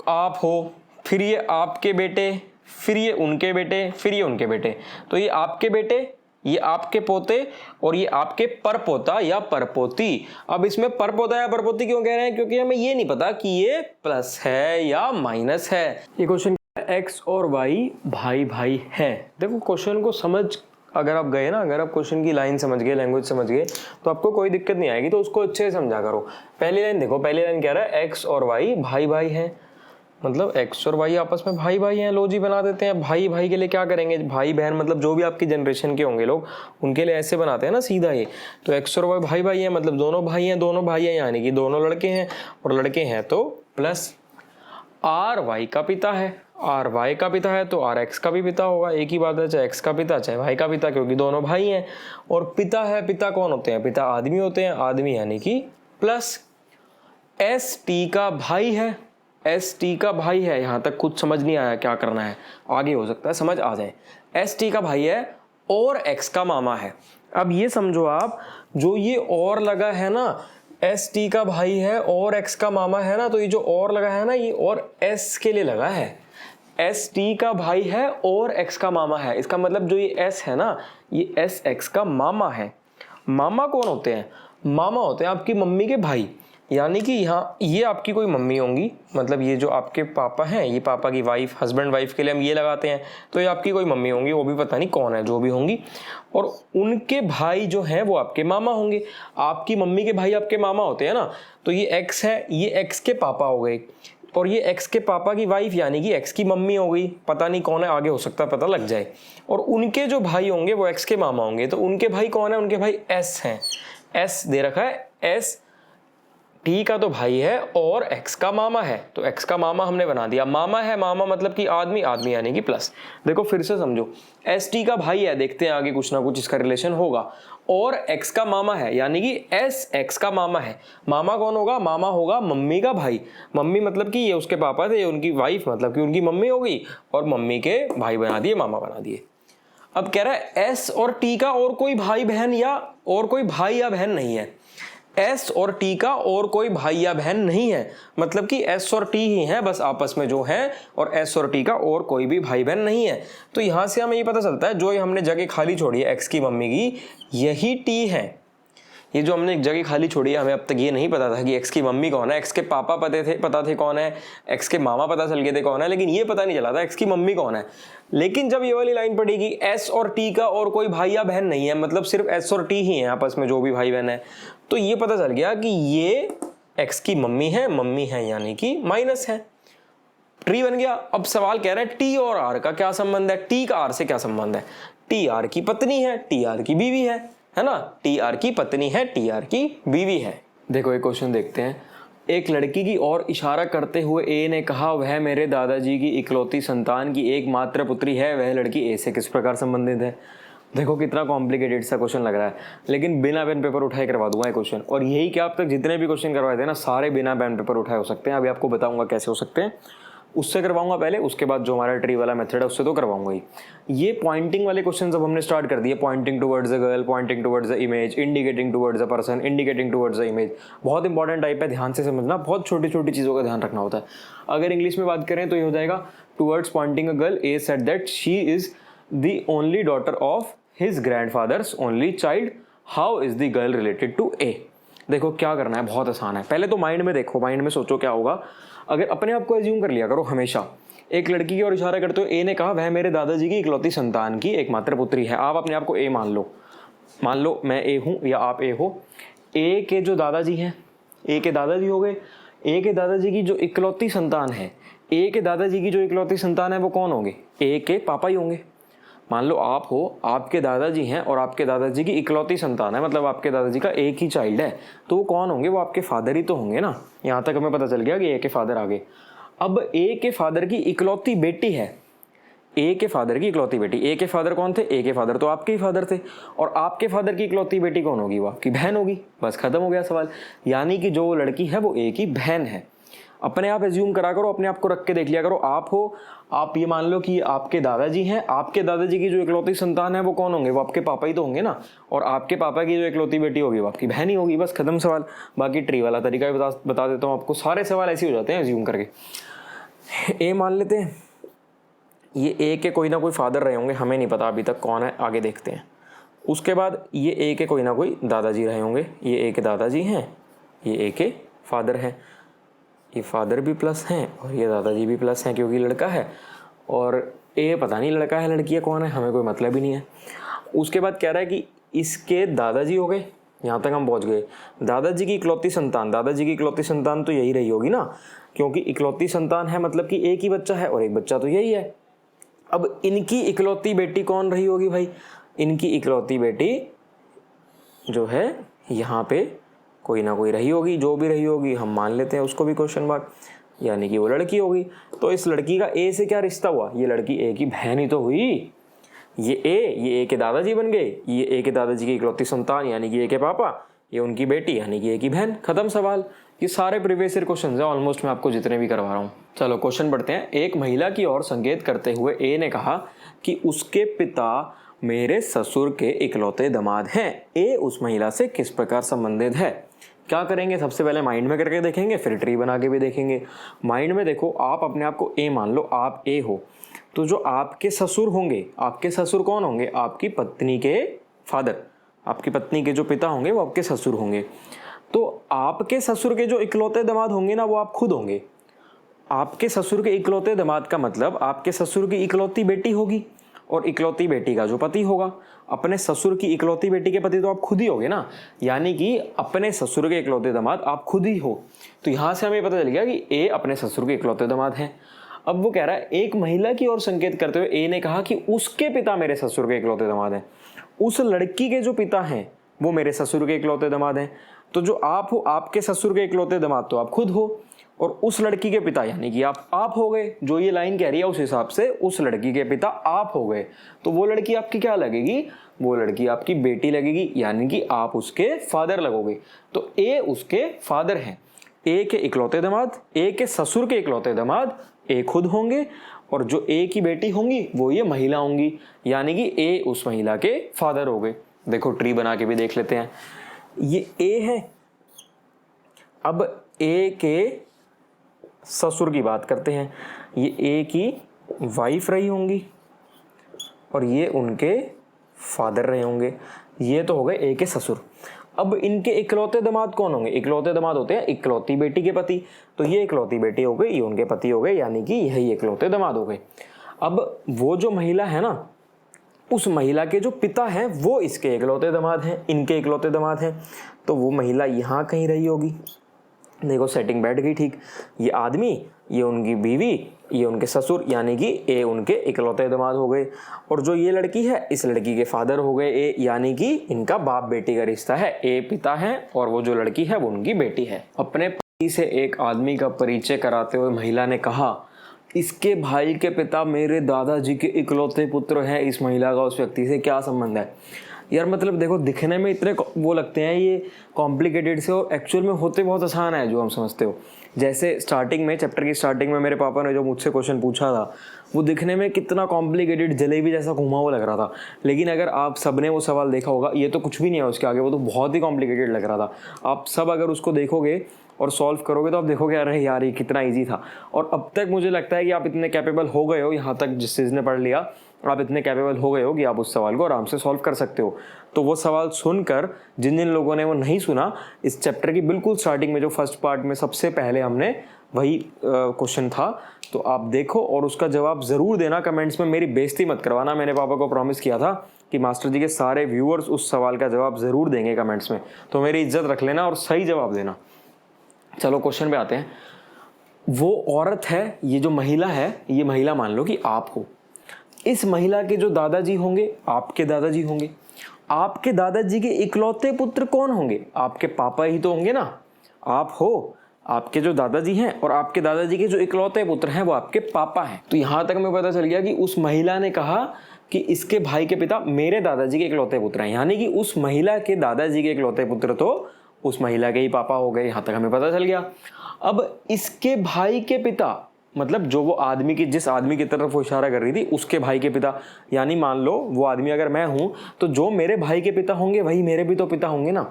आप हो, फिर ये आपके बेटे, फिर ये उनके बेटे, फिर ये उनके बेटे। तो ये आपके बेटे, ये आपके पोते, और ये आपके परपोता या परपोती। अब इसमें परपोता या परपोती क्यों कह रहे हैं, क्योंकि हमें ये नहीं पता कि ये प्लस है या माइनस है। ये क्वेश्चन एक्स और वाई भाई भाई हैं। देखो क्वेश्चन को समझ अगर आप गए ना, अगर आप क्वेश्चन की लाइन समझ गए, लैंग्वेज समझ गए, तो आपको कोई दिक्कत नहीं आएगी। तो उसको अच्छे से समझा करो। पहली लाइन देखो, पहली लाइन कह रहा है एक्स और वाई भाई भाई हैं, मतलब एक्स और वाई आपस में भाई भाई हैं। लो जी बना देते हैं। भाई भाई के लिए क्या करेंगे, भाई बहन मतलब जो भी आपकी जनरेशन के होंगे लोग, उनके लिए ऐसे बनाते हैं ना सीधा ये। तो एक्स और वाई भाई भाई हैं, मतलब दोनों भाई हैं, दोनों भाई हैं यानी कि दोनों लड़के हैं, और लड़के हैं तो प्लस। आर वाई का पिता है, आर वाई का पिता है तो आर एक्स का भी पिता होगा। एक ही बात है, चाहे एक्स का पिता चाहे वाई का पिता, क्योंकि दोनों भाई हैं। और पिता है, पिता कौन होते हैं, पिता आदमी होते हैं, आदमी यानी कि प्लस। एस टी का भाई है, एस टी का भाई है। यहां तक कुछ समझ नहीं आया क्या करना है, आगे हो सकता है समझ आ जाए। एस टी का भाई है और एक्स का मामा है। अब ये समझो आप, जो ये और लगा है ना, एस टी का भाई है और एक्स का मामा है ना, तो ये जो और लगा है ना, ये और एस के लिए लगा है। एस टी का भाई है और एक्स का मामा है, इसका मतलब जो ये एस है ना, ये एस एक्स का मामा है। मामा कौन होते हैं, मामा होते हैं आपकी मम्मी के भाई, यानी कि यहाँ ये आपकी कोई मम्मी होंगी, मतलब ये जो आपके पापा हैं, ये पापा की वाइफ, हस्बैंड वाइफ के लिए हम ये लगाते हैं, तो ये आपकी कोई मम्मी होंगी, वो भी पता नहीं कौन है, जो भी होंगी, और उनके भाई जो हैं वो आपके मामा होंगे। आपकी मम्मी के भाई आपके मामा होते हैं ना, तो ये एक्स है, ये एक्स के पापा हो गए, और ये एक्स के पापा की वाइफ यानी कि एक्स की मम्मी हो गई, पता नहीं कौन है, आगे हो सकता है पता लग जाए। और उनके जो भाई होंगे वो एक्स के मामा होंगे, तो उनके भाई कौन है, उनके भाई एस हैं। एस दे रखा है, एस टी का तो भाई है और एक्स का मामा है, तो एक्स का मामा हमने बना दिया। मामा है, मामा मतलब कि आदमी, आदमी यानी कि प्लस। देखो फिर से समझो, एस टी का भाई है, देखते हैं आगे कुछ ना कुछ इसका रिलेशन होगा, और एक्स का मामा है यानी कि एस एक्स का मामा है। मामा कौन होगा, मामा होगा मम्मी का भाई। मम्मी मतलब कि ये उसके पापा थे, ये उनकी वाइफ मतलब कि उनकी मम्मी होगी, और मम्मी के भाई बना दिए, मामा बना दिए। अब कह रहा है एस और टी का और कोई भाई बहन या और कोई भाई या बहन नहीं है। एस और टी का और कोई भाई या बहन नहीं है, मतलब कि एस और टी ही हैं बस आपस में जो हैं, और एस और टी का और कोई भी भाई बहन नहीं है। तो यहां से हमें ये पता चलता है, जो हमने जगह खाली छोड़ी है एक्स की मम्मी की, यही टी है। ये जो हमने एक जगह खाली छोड़ी है, हमें अब तक ये नहीं पता था कि एक्स की मम्मी कौन है। एक्स के पापा पता थे कौन है, एक्स के मामा पता चल गए थे कौन है, लेकिन ये पता नहीं चला था एक्स की मम्मी कौन है। लेकिन जब ये वाली लाइन पड़ेगी, एस और टी का और कोई भाई या बहन नहीं है, मतलब सिर्फ एस और टी ही है आपस में जो भी भाई बहन है, तो ये पता चल गया कि ये एक्स की मम्मी है यानी कि माइनस है। ट्री बन गया। अब सवाल कह रहा है टी और आर का क्या संबंध है, टी का आर से क्या संबंध है। टी आर की पत्नी है, टी आर की बीवी है ना, टी आर की पत्नी है, टी आर की बीवी है। देखो एक क्वेश्चन देखते हैं। एक लड़की की ओर इशारा करते हुए ए ने कहा, वह मेरे दादाजी की इकलौती संतान की एकमात्र पुत्री है, वह लड़की ए से किस प्रकार संबंधित है। देखो कितना कॉम्प्लिकेटेड सा क्वेश्चन लग रहा है, लेकिन बिना पेन पेपर उठाए करवा दूंगा ये क्वेश्चन। और यही कि आप तक जितने भी क्वेश्चन करवाए थे ना, सारे बिना पेन पेपर उठाए हो सकते हैं। अभी आपको बताऊंगा कैसे हो सकते हैं। उससे करवाऊंगा पहले, उसके बाद जो हमारा ट्री वाला मेथड है उससे तो करवाऊंगा ही। ये पॉइंटिंग वाले क्वेश्चन अब हमने स्टार्ट कर दिए, pointing towards a girl, pointing towards a image, indicating towards a person, indicating towards a image. बहुत इंपॉर्टेंट टाइप है, ध्यान से समझना, बहुत छोटी छोटी चीज़ों का ध्यान रखना होता है। अगर इंग्लिश में बात करें तो ये हो जाएगा towards pointing a girl, A said that she is the only daughter of his grandfather's only child, how is the girl related to A. देखो क्या करना है, बहुत आसान है। पहले तो माइंड में देखो, माइंड में सोचो क्या होगा। अगर अपने आप को एज्यूम कर लिया करो हमेशा, एक लड़की की ओर इशारा करते हो, ए ने कहा वह मेरे दादाजी की इकलौती संतान की एकमात्र पुत्री है। आप अपने आप को ए मान लो मैं ए हूं या आप ए हो। ए के जो दादाजी हैं, ए के दादाजी हो गए, ए के दादाजी की जो इकलौती संतान है, ए के दादाजी की जो इकलौती संतान है वो कौन होंगे? ए के पापा ही होंगे। मान लो आप हो, आपके दादाजी हैं और आपके दादाजी की इकलौती संतान है, मतलब आपके दादाजी का एक ही चाइल्ड है, तो वो कौन होंगे? वो आपके फादर ही तो होंगे ना। यहाँ तक हमें पता चल गया कि ए के फादर आ गए। अब ए के फादर की इकलौती बेटी है, ए के फादर की इकलौती बेटी। ए के फादर कौन थे? ए के फादर तो आपके ही फादर थे। और आपके फादर की इकलौती बेटी कौन होगी? वो आपकी बहन होगी। बस खत्म हो गया सवाल। यानी कि जो लड़की है वो ए की बहन है। अपने आप एज्यूम करा करो, अपने आप को रख के देख लिया करो। आप हो, आप ये मान लो कि आपके दादाजी हैं, आपके दादाजी की जो इकलौती संतान है वो कौन होंगे? वो आपके पापा ही तो होंगे ना। और आपके पापा की जो इकलौती बेटी होगी वो आपकी बहन ही होगी। बस खत्म सवाल। बाकी ट्री वाला तरीका भी बता देता हूँ आपको। सारे सवाल ऐसे हो जाते हैं एज्यूम करके। ए मान लेते हैं, ये ए के कोई ना कोई फादर रहे होंगे, हमें नहीं पता अभी तक कौन है, आगे देखते हैं। उसके बाद ये ए के कोई ना कोई दादाजी रहे होंगे, ये ए के दादाजी हैं, ये ए के फादर हैं, ये फादर भी प्लस हैं और ये दादाजी भी प्लस हैं क्योंकि लड़का है। और ए पता नहीं लड़का है लड़की है कौन है, हमें कोई मतलब ही नहीं है। उसके बाद कह रहा है कि इसके दादाजी हो गए, यहाँ तक हम पहुँच गए। दादाजी की इकलौती संतान, दादाजी की इकलौती संतान तो यही रही होगी ना, क्योंकि इकलौती संतान है मतलब कि एक ही बच्चा है और एक बच्चा तो यही है। अब इनकी इकलौती बेटी कौन रही होगी भाई? इनकी इकलौती बेटी जो है यहाँ पे कोई ना कोई रही होगी, जो भी रही होगी हम मान लेते हैं उसको भी क्वेश्चन मार्क, यानी कि वो लड़की होगी। तो इस लड़की का ए से क्या रिश्ता हुआ? ये लड़की ए की बहन ही तो हुई। ये ए के दादाजी बन गए, ये ए के दादाजी की इकलौती संतान यानी कि ए के पापा, ये उनकी बेटी यानी कि ए की बहन। खत्म सवाल। ये सारे प्रीवियस ईयर क्वेश्चन है ऑलमोस्ट, मैं आपको जितने भी करवा रहा हूँ। चलो क्वेश्चन पढ़ते हैं। एक महिला की ओर संकेत करते हुए ए ने कहा कि उसके पिता मेरे ससुर के इकलौते दामाद हैं। ए उस महिला से किस प्रकार संबंधित है? क्या करेंगे? सबसे पहले माइंड में करके देखेंगे, फिर ट्री बना के भी देखेंगे। माइंड में देखो, आप अपने आप को ए मान लो, आप ए हो, तो जो आपके ससुर होंगे, आपके ससुर कौन होंगे? आपकी पत्नी के फादर, आपकी पत्नी के जो पिता होंगे वो आपके ससुर होंगे। तो आपके ससुर के जो इकलौते दामाद होंगे ना, वो आप खुद होंगे। आपके ससुर के इकलौते दामाद का मतलब आपके ससुर की इकलौती बेटी होगी और इकलौती बेटी का जो पति होगा। अपने ससुर की इकलौती बेटी के पति तो आप खुद ही होगे ना, यानी कि अपने ससुर के इकलौते दामाद आप खुद ही हो। तो यहाँ से हमें पता चल गया कि ए अपने ससुर के इकलौते दामाद हैं। अब वो कह रहा है, एक महिला की ओर संकेत करते हुए ए ने कहा कि उसके पिता मेरे ससुर के इकलौते दामाद हैं। उस लड़की के जो पिता हैं वो मेरे ससुर के इकलौते दामाद हैं। तो जो आप हो, आपके ससुर के इकलौते दामाद तो आप खुद हो, और उस लड़की के पिता यानी कि आप हो गए। जो ये लाइन कह रही है उस हिसाब से उस लड़की के पिता आप हो गए। तो वो लड़की आपकी क्या लगेगी? वो लड़की आपकी बेटी लगेगी, यानी कि आप उसके फादर लगोगे। तो ए उसके फादर हैं। ए के इकलौते दामाद, ए के ससुर के इकलौते दामाद ए खुद होंगे, और जो ए की बेटी होंगी वो ये महिला होंगी, यानी कि ए उस महिला के फादर हो गए। देखो ट्री बना के भी देख लेते हैं। ये ए है। अब ए के ससुर की बात करते हैं। ये ए की वाइफ रही होंगी और ये उनके फादर रहे होंगे। ये तो हो गए ए के ससुर। अब इनके इकलौते दामाद कौन होंगे? इकलौते दामाद होते हैं इकलौती बेटी के पति। तो ये इकलौती बेटी हो गई, ये उनके पति हो गए, यानी कि यही इकलौते दामाद हो गए। अब वो जो महिला है ना, उस महिला के जो पिता हैं वो इसके इकलौते दामाद हैं, इनके इकलौते दामाद हैं। तो वो महिला यहाँ कहीं रही होगी। देखो सेटिंग बैठ गई ठीक। ये आदमी, ये उनकी बीवी, ये उनके ससुर, यानी कि ए उनके इकलौते दामाद हो गए। और जो ये लड़की है, इस लड़की के फादर हो गए ए, यानी कि इनका बाप बेटी का रिश्ता है। ए पिता है और वो जो लड़की है वो उनकी बेटी है। अपने पति से एक आदमी का परिचय कराते हुए महिला ने कहा, इसके भाई के पिता मेरे दादाजी के इकलौते पुत्र हैं। इस महिला का उस व्यक्ति से क्या संबंध है? यार मतलब देखो दिखने में इतने वो लगते हैं ये कॉम्प्लिकेटेड से, और एक्चुअल में होते बहुत आसान है जो हम समझते हो। जैसे स्टार्टिंग में, चैप्टर की स्टार्टिंग में मेरे पापा ने जो मुझसे क्वेश्चन पूछा था वो दिखने में कितना कॉम्प्लिकेटेड जलेबी जैसा घुमा हुआ लग रहा था, लेकिन अगर आप सब ने वो सवाल देखा होगा, ये तो कुछ भी नहीं है उसके आगे, वो तो बहुत ही कॉम्प्लिकेटेड लग रहा था। आप सब अगर उसको देखोगे और सॉल्व करोगे तो आप देखोगे अरे यार ये कितना ईजी था। और अब तक मुझे लगता है कि आप इतने कैपेबल हो गए हो, यहाँ तक जिस चीज़ ने पढ़ लिया, आप इतने कैपेबल हो गए हो कि आप उस सवाल को आराम से सॉल्व कर सकते हो। तो वो सवाल सुनकर जिन जिन लोगों ने वो नहीं सुना, इस चैप्टर की बिल्कुल स्टार्टिंग में जो फर्स्ट पार्ट में सबसे पहले हमने वही क्वेश्चन था, तो आप देखो और उसका जवाब ज़रूर देना कमेंट्स में। मेरी बेइज्जती मत करवाना, मैंने पापा को प्रॉमिस किया था कि मास्टर जी के सारे व्यूअर्स उस सवाल का जवाब ज़रूर देंगे कमेंट्स में, तो मेरी इज्जत रख लेना और सही जवाब देना। चलो क्वेश्चन पे आते हैं। वो औरत है, ये जो महिला है, ये महिला मान लो कि आप हो। इस महिला के जो दादाजी होंगे आपके दादाजी होंगे। आपके दादाजी के इकलौते पुत्र कौन होंगे? आपके पापा ही तो होंगे ना। आप हो, आपके जो दादाजी हैं और आपके दादाजी के जो इकलौते पुत्र हैं वो आपके पापा हैं। तो यहां तक हमें पता चल गया कि उस महिला ने कहा कि इसके भाई के पिता मेरे दादाजी के इकलौते पुत्र हैं, यानी कि उस महिला के दादाजी के इकलौते पुत्र तो उस महिला के ही पापा हो गए। यहां तक हमें पता चल गया। अब इसके भाई के पिता, मतलब जो वो आदमी की, जिस आदमी की तरफ वो इशारा कर रही थी, उसके भाई के पिता, यानी मान लो वो आदमी अगर मैं हूं तो जो मेरे भाई के पिता होंगे वही मेरे भी तो पिता होंगे ना।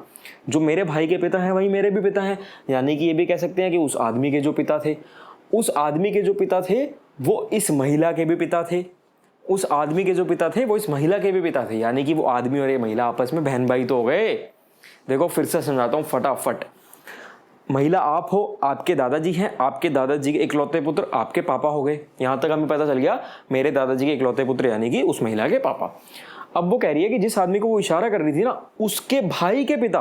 जो मेरे भाई के पिता हैं वही मेरे भी पिता हैं, यानी कि ये भी कह सकते हैं कि उस आदमी के जो पिता थे, उस आदमी के जो पिता थे वो इस महिला के भी पिता थे, उस आदमी के जो पिता थे वो इस महिला के भी पिता थे, यानी कि वो आदमी और ये महिला आपस में बहन भाई तो हो गए। देखो फिर से समझाता हूं फटाफट। महिला आप हो, आपके दादाजी हैं, आपके दादाजी के इकलौते पुत्र आपके पापा हो गए। यहां तक हमें पता चल गया मेरे दादाजी के इकलौते पुत्र यानी कि उस महिला के पापा। अब वो कह रही है कि जिस आदमी को वो इशारा कर रही थी ना, उसके भाई के पिता,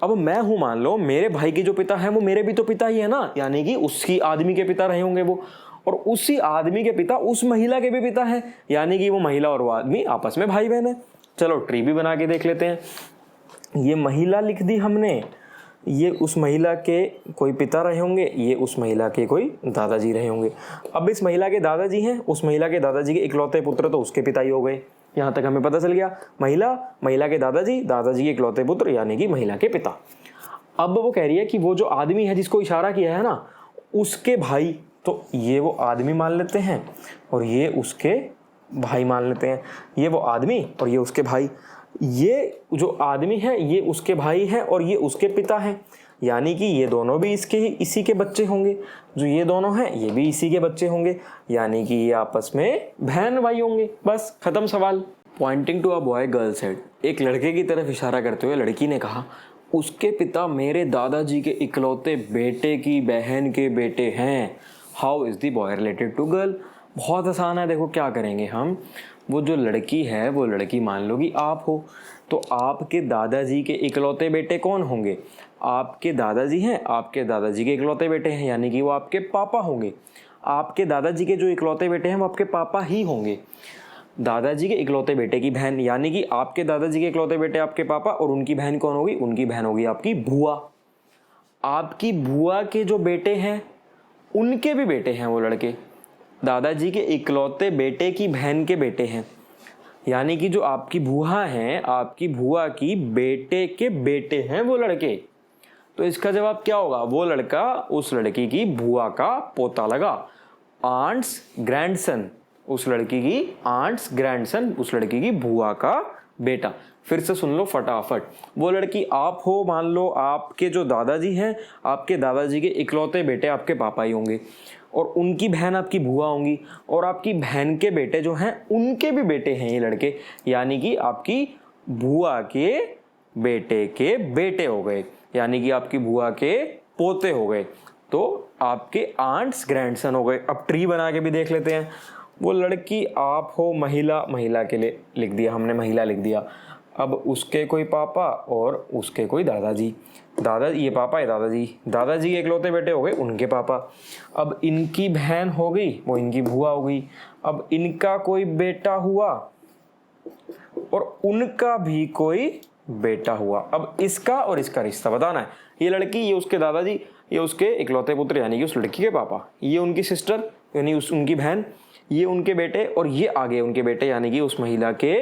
अब मैं हूं मान लो, मेरे भाई के जो पिता हैं वो मेरे भी तो पिता ही है ना, यानी कि उसकी आदमी के पिता रहे होंगे वो, और उसी आदमी के पिता उस महिला के भी पिता हैं, यानी कि वो महिला और वो आदमी आपस में भाई बहन है। चलो ट्री भी बना के देख लेते हैं। ये महिला लिख दी हमने, ये उस महिला के कोई पिता रहे होंगे, ये उस महिला के कोई दादाजी रहे होंगे। अब इस महिला के दादाजी हैं, उस महिला के दादाजी के इकलौते पुत्र तो उसके पिता ही हो गए। यहाँ तक हमें पता चल गया महिला के दादाजी, दादाजी के इकलौते पुत्र यानी कि महिला के पिता। अब वो कह रही है कि वो जो आदमी है जिसको इशारा किया है ना, उसके भाई, तो ये वो आदमी मान लेते हैं और ये उसके भाई मान लेते हैं। ये वो आदमी और ये उसके भाई। ये जो आदमी है ये उसके भाई हैं और ये उसके पिता हैं, यानी कि ये दोनों भी इसी के बच्चे होंगे। जो ये दोनों हैं ये भी इसी के बच्चे होंगे, यानी कि ये आपस में बहन भाई होंगे। बस खत्म सवाल। Pointing to a boy girl said, एक लड़के की तरफ इशारा करते हुए लड़की ने कहा उसके पिता मेरे दादाजी के इकलौते बेटे की बहन के बेटे हैं। How is the boy related to girl? बहुत आसान है। देखो क्या करेंगे हम, वो जो लड़की है वो लड़की मान लो कि आप हो, तो आपके दादाजी के इकलौते बेटे कौन होंगे? आपके दादाजी हैं, आपके दादाजी के इकलौते बेटे हैं, यानी कि वो आपके पापा होंगे। आपके दादाजी के जो इकलौते बेटे हैं वो आपके पापा ही होंगे। दादाजी के इकलौते बेटे की बहन, यानी कि आपके दादाजी के इकलौते बेटे आपके पापा, और उनकी बहन कौन होगी? उनकी बहन होगी आपकी बुआ। आपकी बुआ के जो बेटे हैं उनके भी बेटे हैं वो लड़के, दादाजी के इकलौते बेटे की बहन के बेटे हैं, यानी कि जो आपकी बुआ हैं, आपकी बुआ की बेटे के बेटे हैं वो लड़के। तो इसका जवाब क्या होगा? वो लड़का उस लड़की की बुआ का पोता लगा, आंट्स ग्रैंडसन। उस लड़की की आंट्स ग्रैंडसन, उस लड़की की बुआ का बेटा। फिर से सुन लो फटाफट। वो लड़की आप हो, मान लो आपके जो दादाजी हैं, आपके दादाजी के इकलौते बेटे आपके पापा ही होंगे, और उनकी बहन आपकी बुआ होंगी, और आपकी बहन के बेटे जो हैं उनके भी बेटे हैं ये लड़के, यानी कि आपकी बुआ के बेटे के बेटे हो गए, यानी कि आपकी बुआ के पोते हो गए। तो आपके आंट्स ग्रैंडसन हो गए। अब ट्री बना के भी देख लेते हैं। वो लड़की आप हो, महिला के लिए लिख दिया हमने, महिला लिख दिया। अब उसके कोई पापा और उसके कोई दादाजी, ये पापा है, दादाजी के इकलौते बेटे हो गए उनके पापा। अब इनकी बहन हो गई, वो इनकी बुआ हो गई। अब इनका कोई बेटा हुआ और उनका भी कोई बेटा हुआ। अब इसका और इसका रिश्ता बताना है। ये लड़की, ये उसके दादाजी, ये उसके इकलौते पुत्र यानी कि उस लड़की के पापा, ये उनकी सिस्टर यानी उनकी बहन, ये उनके बेटे, और ये आगे उनके बेटे यानी कि उस महिला के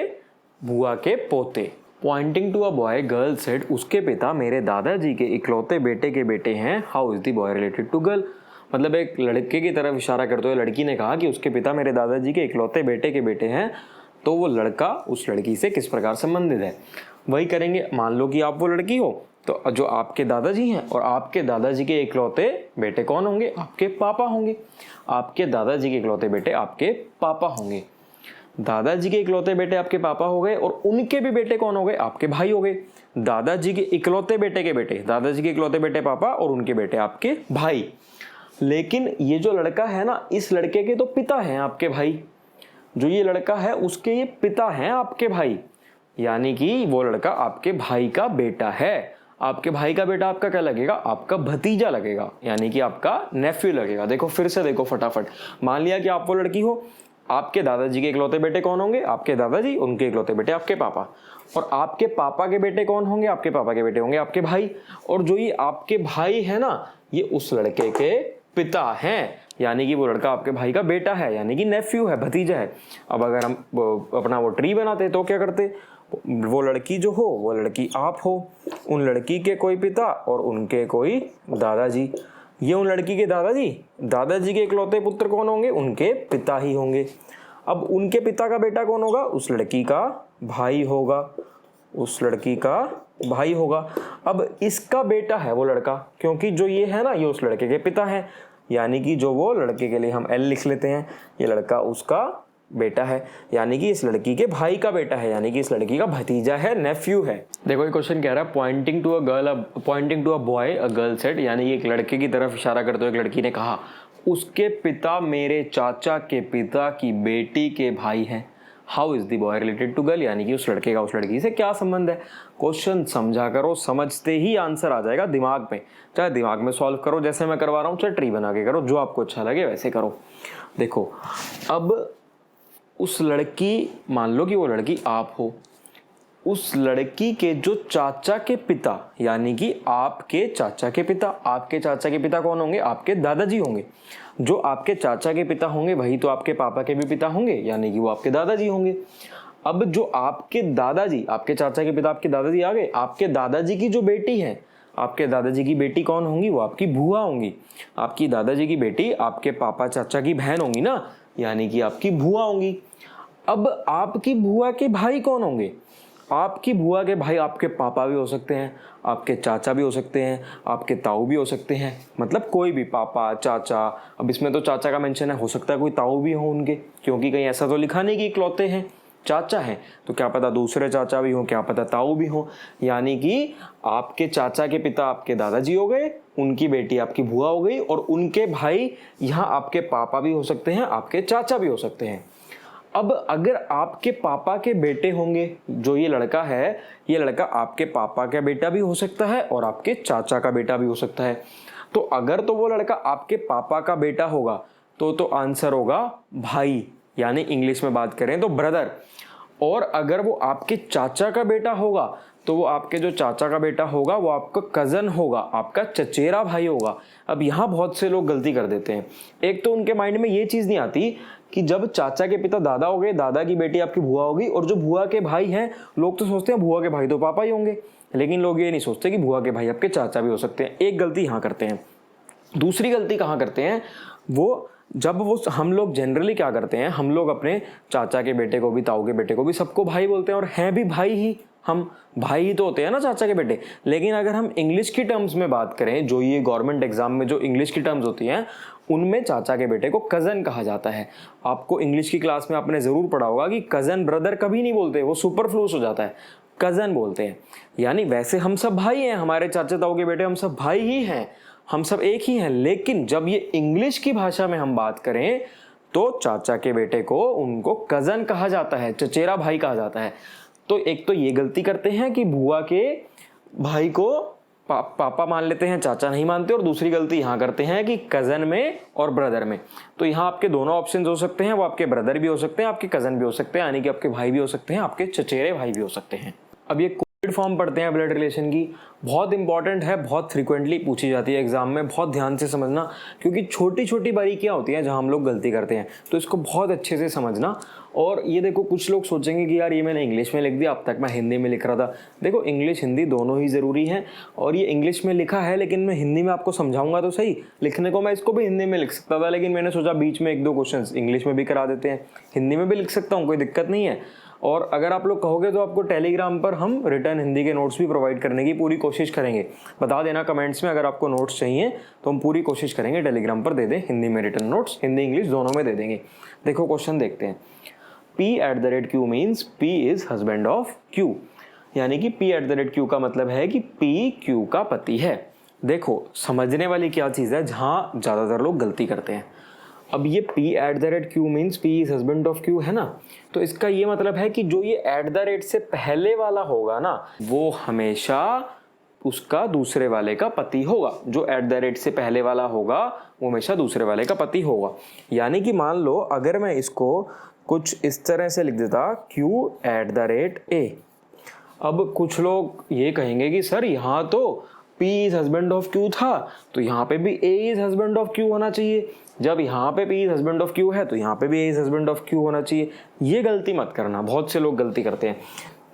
बुआ के पोते। Pointing to a boy girl said, उसके पिता मेरे दादाजी के इकलौते बेटे के बेटे हैं। How is the boy related to girl? मतलब एक लड़के की तरफ इशारा करते हुए लड़की ने कहा कि उसके पिता मेरे दादाजी के इकलौते बेटे के बेटे हैं, तो वो लड़का उस लड़की से किस प्रकार संबंधित है। वही करेंगे। मान लो कि आप वो लड़की हो, तो जो आपके दादाजी हैं और आपके दादाजी के इकलौते बेटे कौन होंगे? आपके पापा होंगे। आपके दादाजी के इकलौते बेटे आपके पापा होंगे। दादाजी के इकलौते बेटे आपके पापा हो गए, और उनके भी बेटे कौन हो गए? आपके भाई हो गए। दादाजी के इकलौते बेटे के बेटे, दादाजी के इकलौते बेटे पापा, और उनके बेटे आपके भाई। लेकिन ये जो लड़का है ना, इस लड़के के तो पिता हैं आपके भाई। जो ये लड़का है उसके ये पिता हैं आपके भाई, यानी कि वो लड़का आपके भाई का बेटा है। आपके भाई का बेटा आपका क्या लगेगा? आपका भतीजा लगेगा, यानी कि आपका नेफ्यू लगेगा। देखो फिर से देखो फटाफट। मान लिया कि आप वो लड़की हो, आपके दादाजी के इकलौते बेटे कौन होंगे? आपके दादाजी, उनके इकलौते बेटे आपके पापा, और आपके पापा के बेटे कौन होंगे? आपके पापा के बेटे होंगे आपके भाई। और जो ये आपके भाई है ना, ये उस लड़के के पिता हैं, यानी कि वो लड़का आपके भाई का बेटा है, यानी कि नेफ्यू है, भतीजा है। अब अगर हम अपना वो ट्री बनाते तो क्या करते? वो लड़की जो हो वो लड़की आप हो, उन लड़की के कोई पिता और उनके कोई दादाजी। ये उन लड़की के दादाजी, दादाजी के इकलौते पुत्र कौन होंगे? उनके पिता ही होंगे। अब उनके पिता का बेटा कौन होगा? उस लड़की का भाई होगा, उस लड़की का भाई होगा। अब इसका बेटा है वो लड़का, क्योंकि जो ये है ना, ये उस लड़के के पिता है, यानी कि जो वो लड़के के लिए हम एल लिख लेते हैं, ये लड़का उसका बेटा है, यानी कि इस लड़की के भाई का बेटा है, यानी कि इस लड़की का भतीजा है, नेफ्यू है। देखो ये क्वेश्चन कह रहा है pointing to a boy a girl said, यानी एक लड़के की तरफ इशारा करते हुए एक लड़की ने कहा उसके पिता मेरे चाचा के पिता की बेटी के भाई हैं। How is the boy related to girl? यानी कि उस लड़के का उस लड़की से क्या संबंध है। क्वेश्चन समझा करो, समझते ही आंसर आ जाएगा दिमाग में। चाहे दिमाग में सॉल्व करो जैसे मैं करवा रहा हूँ, चाहे ट्री बना के करो, जो आपको अच्छा लगे वैसे करो। देखो अब उस लड़की, मान लो कि वो लड़की आप हो, उस लड़की के जो चाचा के पिता, यानी कि आपके चाचा के पिता, आपके चाचा के पिता कौन होंगे? आपके दादाजी होंगे। जो आपके चाचा के पिता होंगे वही तो आपके पापा के भी पिता होंगे, यानी कि वो आपके दादाजी होंगे। अब जो आपके दादाजी, आपके चाचा के पिता आपके दादाजी आ गए, आपके दादाजी की जो बेटी है, आपके दादाजी की बेटी कौन होंगी? वो आपकी बुआ होंगी। आपकी दादाजी की बेटी आपके पापा चाचा की बहन होंगी ना, यानी कि आपकी बुआ होंगी। अब आपकी बुआ के भाई कौन होंगे? आपकी बुआ के भाई आपके पापा भी हो सकते हैं, आपके चाचा भी हो सकते हैं, आपके ताऊ भी हो सकते हैं, मतलब कोई भी पापा चाचा। अब इसमें तो चाचा का मेंशन है, हो सकता है कोई ताऊ भी हो उनके, क्योंकि कहीं ऐसा तो लिखा नहीं कि इकलौते हैं चाचा हैं, तो क्या पता दूसरे चाचा भी हो, क्या पता ताऊ भी हो। यानी कि आपके चाचा के पिता आपके दादाजी हो गए, उनकी बेटी आपकी बुआ हो गई, और उनके भाई यहाँ आपके पापा भी हो सकते हैं, आपके चाचा भी हो सकते हैं। अब अगर आपके पापा के बेटे होंगे, जो ये लड़का है, ये लड़का आपके पापा का बेटा भी हो सकता है और आपके चाचा का बेटा भी हो सकता है। तो अगर तो वो लड़का आपके पापा का बेटा होगा तो आंसर होगा भाई, यानी इंग्लिश में बात करें तो ब्रदर। और अगर वो आपके चाचा का बेटा होगा तो वो आपके जो चाचा का बेटा होगा वो आपका कजन होगा, आपका चचेरा भाई होगा। अब यहाँ बहुत से लोग गलती कर देते हैं। एक तो उनके माइंड में ये चीज़ नहीं आती कि जब चाचा के पिता दादा हो गए, दादा की बेटी आपकी बुआ होगी, और जो बुआ के भाई हैं, लोग तो सोचते हैं बुआ के भाई तो पापा ही होंगे, लेकिन लोग ये नहीं सोचते कि बुआ के भाई आपके चाचा भी हो सकते हैं। एक गलती यहाँ करते हैं। दूसरी गलती कहाँ करते हैं? वो जब वो हम लोग जनरली क्या करते हैं, हम लोग अपने चाचा के बेटे को भी, ताऊ के बेटे को भी, सबको भाई बोलते हैं, और हैं भी भाई ही, हम भाई ही तो होते हैं ना चाचा के बेटे। लेकिन अगर हम इंग्लिश की टर्म्स में बात करें, जो ये गवर्नमेंट एग्जाम में जो इंग्लिश की टर्म्स होती हैं, उनमें चाचा के बेटे को कज़न कहा जाता है। आपको इंग्लिश की क्लास में आपने ज़रूर पढ़ा होगा कि कज़न ब्रदर कभी नहीं बोलते, वो सुपरफ्लूस हो जाता है, कज़न बोलते हैं। यानी वैसे हम सब भाई हैं, हमारे चाचा ताऊ के बेटे हम सब भाई ही हैं, हम सब एक ही हैं। लेकिन जब ये इंग्लिश की भाषा में हम बात करें तो चाचा के बेटे को, उनको कज़न कहा जाता है, चचेरा भाई कहा जाता है। तो एक तो ये गलती करते हैं कि बुआ के भाई को पापा मान लेते हैं, चाचा नहीं मानते। और दूसरी गलती यहाँ करते हैं कि कज़न में और ब्रदर में। तो यहाँ आपके दोनों ऑप्शंस हो सकते हैं, वो आपके ब्रदर भी हो सकते हैं, आपके कज़न भी हो सकते हैं, यानी कि आपके भाई भी हो सकते हैं, आपके चचेरे भाई भी हो सकते हैं। अब ये फॉर्म पढ़ते हैं ब्लड रिलेशन की, बहुत इंपॉर्टेंट है, बहुत फ्रीक्वेंटली पूछी जाती है एग्जाम में, बहुत ध्यान से समझना, क्योंकि छोटी छोटी बारीकियाँ होती हैं जहाँ हम लोग गलती करते हैं, तो इसको बहुत अच्छे से समझना। और ये देखो, कुछ लोग सोचेंगे कि यार ये मैंने इंग्लिश में लिख दिया, अब तक मैं हिंदी में लिख रहा था। देखो, इंग्लिश हिंदी दोनों ही ज़रूरी हैं, और ये इंग्लिश में लिखा है, लेकिन मैं हिंदी में आपको समझाऊंगा तो सही। लिखने को मैं इसको भी हिंदी में लिख सकता था, लेकिन मैंने सोचा बीच में 1-2 क्वेश्चंस इंग्लिश में भी करा देते हैं, हिंदी में भी लिख सकता हूँ, कोई दिक्कत नहीं है। और अगर आप लोग कहोगे तो आपको टेलीग्राम पर हम रिटर्न हिंदी के नोट्स भी प्रोवाइड करने की पूरी कोशिश करेंगे। बता देना कमेंट्स में अगर आपको नोट्स चाहिए, तो हम पूरी कोशिश करेंगे टेलीग्राम पर दे दें हिंदी में रिटर्न नोट्स, हिंदी इंग्लिश दोनों में दे देंगे। देखो क्वेश्चन देखते हैं। P@Q means P is husband of Q, यानी कि P@Q का मतलब है कि P Q का पति है। देखो, समझने वाली क्या चीज़ है जहाँ ज़्यादातर लोग गलती करते हैं। अब ये P@Q means P is husband of Q है ना, तो इसका ये मतलब है कि जो ये @ से पहले वाला होगा ना, वो हमेशा उसका दूसरे वाले का पति होगा। जो @ से पहले वाला होगा वो हमेशा दूसरे वाले का पति होगा। यानी कि मान लो अगर मैं इसको कुछ इस तरह से लिख देता, Q@A। अब कुछ लोग ये कहेंगे कि सर यहाँ तो P is husband of Q था, तो यहाँ पे भी A is husband of Q होना चाहिए। जब यहाँ पे P is husband of Q है, तो यहाँ पे भी A is husband of Q होना चाहिए। ये गलती मत करना, बहुत से लोग गलती करते हैं।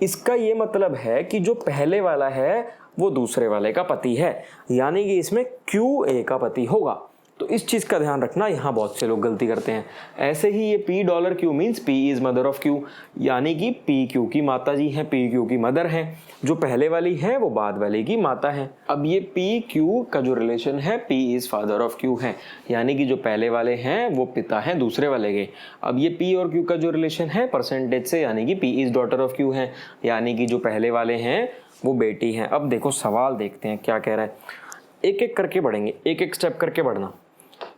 इसका ये मतलब है कि जो पहले वाला है वो दूसरे वाले का पति है, यानी कि इसमें Q A का पति होगा। तो इस चीज़ का ध्यान रखना, यहाँ बहुत से लोग गलती करते हैं। ऐसे ही ये $Q means P is mother of Q, यानी कि P Q की माता जी हैं, P Q की मदर हैं। जो पहले वाली है वो बाद वाले की माता है। अब ये P Q का जो रिलेशन है, P is father of Q है, यानी कि जो पहले वाले हैं वो पिता हैं दूसरे वाले के। अब ये P और Q का जो रिलेशन है परसेंटेज से, यानी कि P is daughter of Q है, यानी कि जो पहले वाले हैं वो बेटी हैं। अब देखो सवाल देखते हैं क्या कह रहा है, एक एक करके पढ़ेंगे, एक एक स्टेप करके पढ़ना।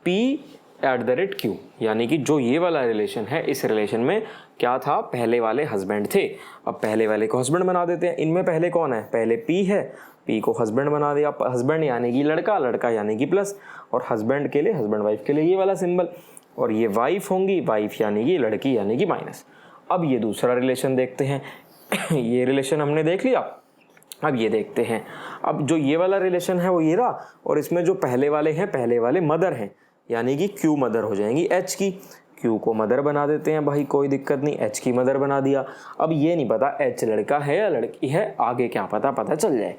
P@Q, यानी कि जो ये वाला रिलेशन है, इस रिलेशन में क्या था, पहले वाले हस्बैंड थे। अब पहले वाले को हस्बैंड बना देते हैं। इनमें पहले कौन है, पहले P है, P को हस्बैंड बना दिया। हस्बैंड यानी कि लड़का, लड़का यानी कि प्लस, और हस्बैंड के लिए, हस्बैंड वाइफ के लिए ये वाला सिंबल, और ये वाइफ होंगी, वाइफ यानी कि लड़की यानी कि माइनस। अब ये दूसरा रिलेशन देखते हैं। ये रिलेशन हमने देख लिया, अब ये देखते हैं। अब जो ये वाला रिलेशन है वो ये रहा, और इसमें जो पहले वाले हैं, पहले वाले मदर हैं, यानी कि Q मदर हो जाएंगी H की। Q को मदर बना देते हैं भाई, कोई दिक्कत नहीं, H की मदर बना दिया। अब ये नहीं पता H लड़का है या लड़की है, आगे क्या पता चल जाए।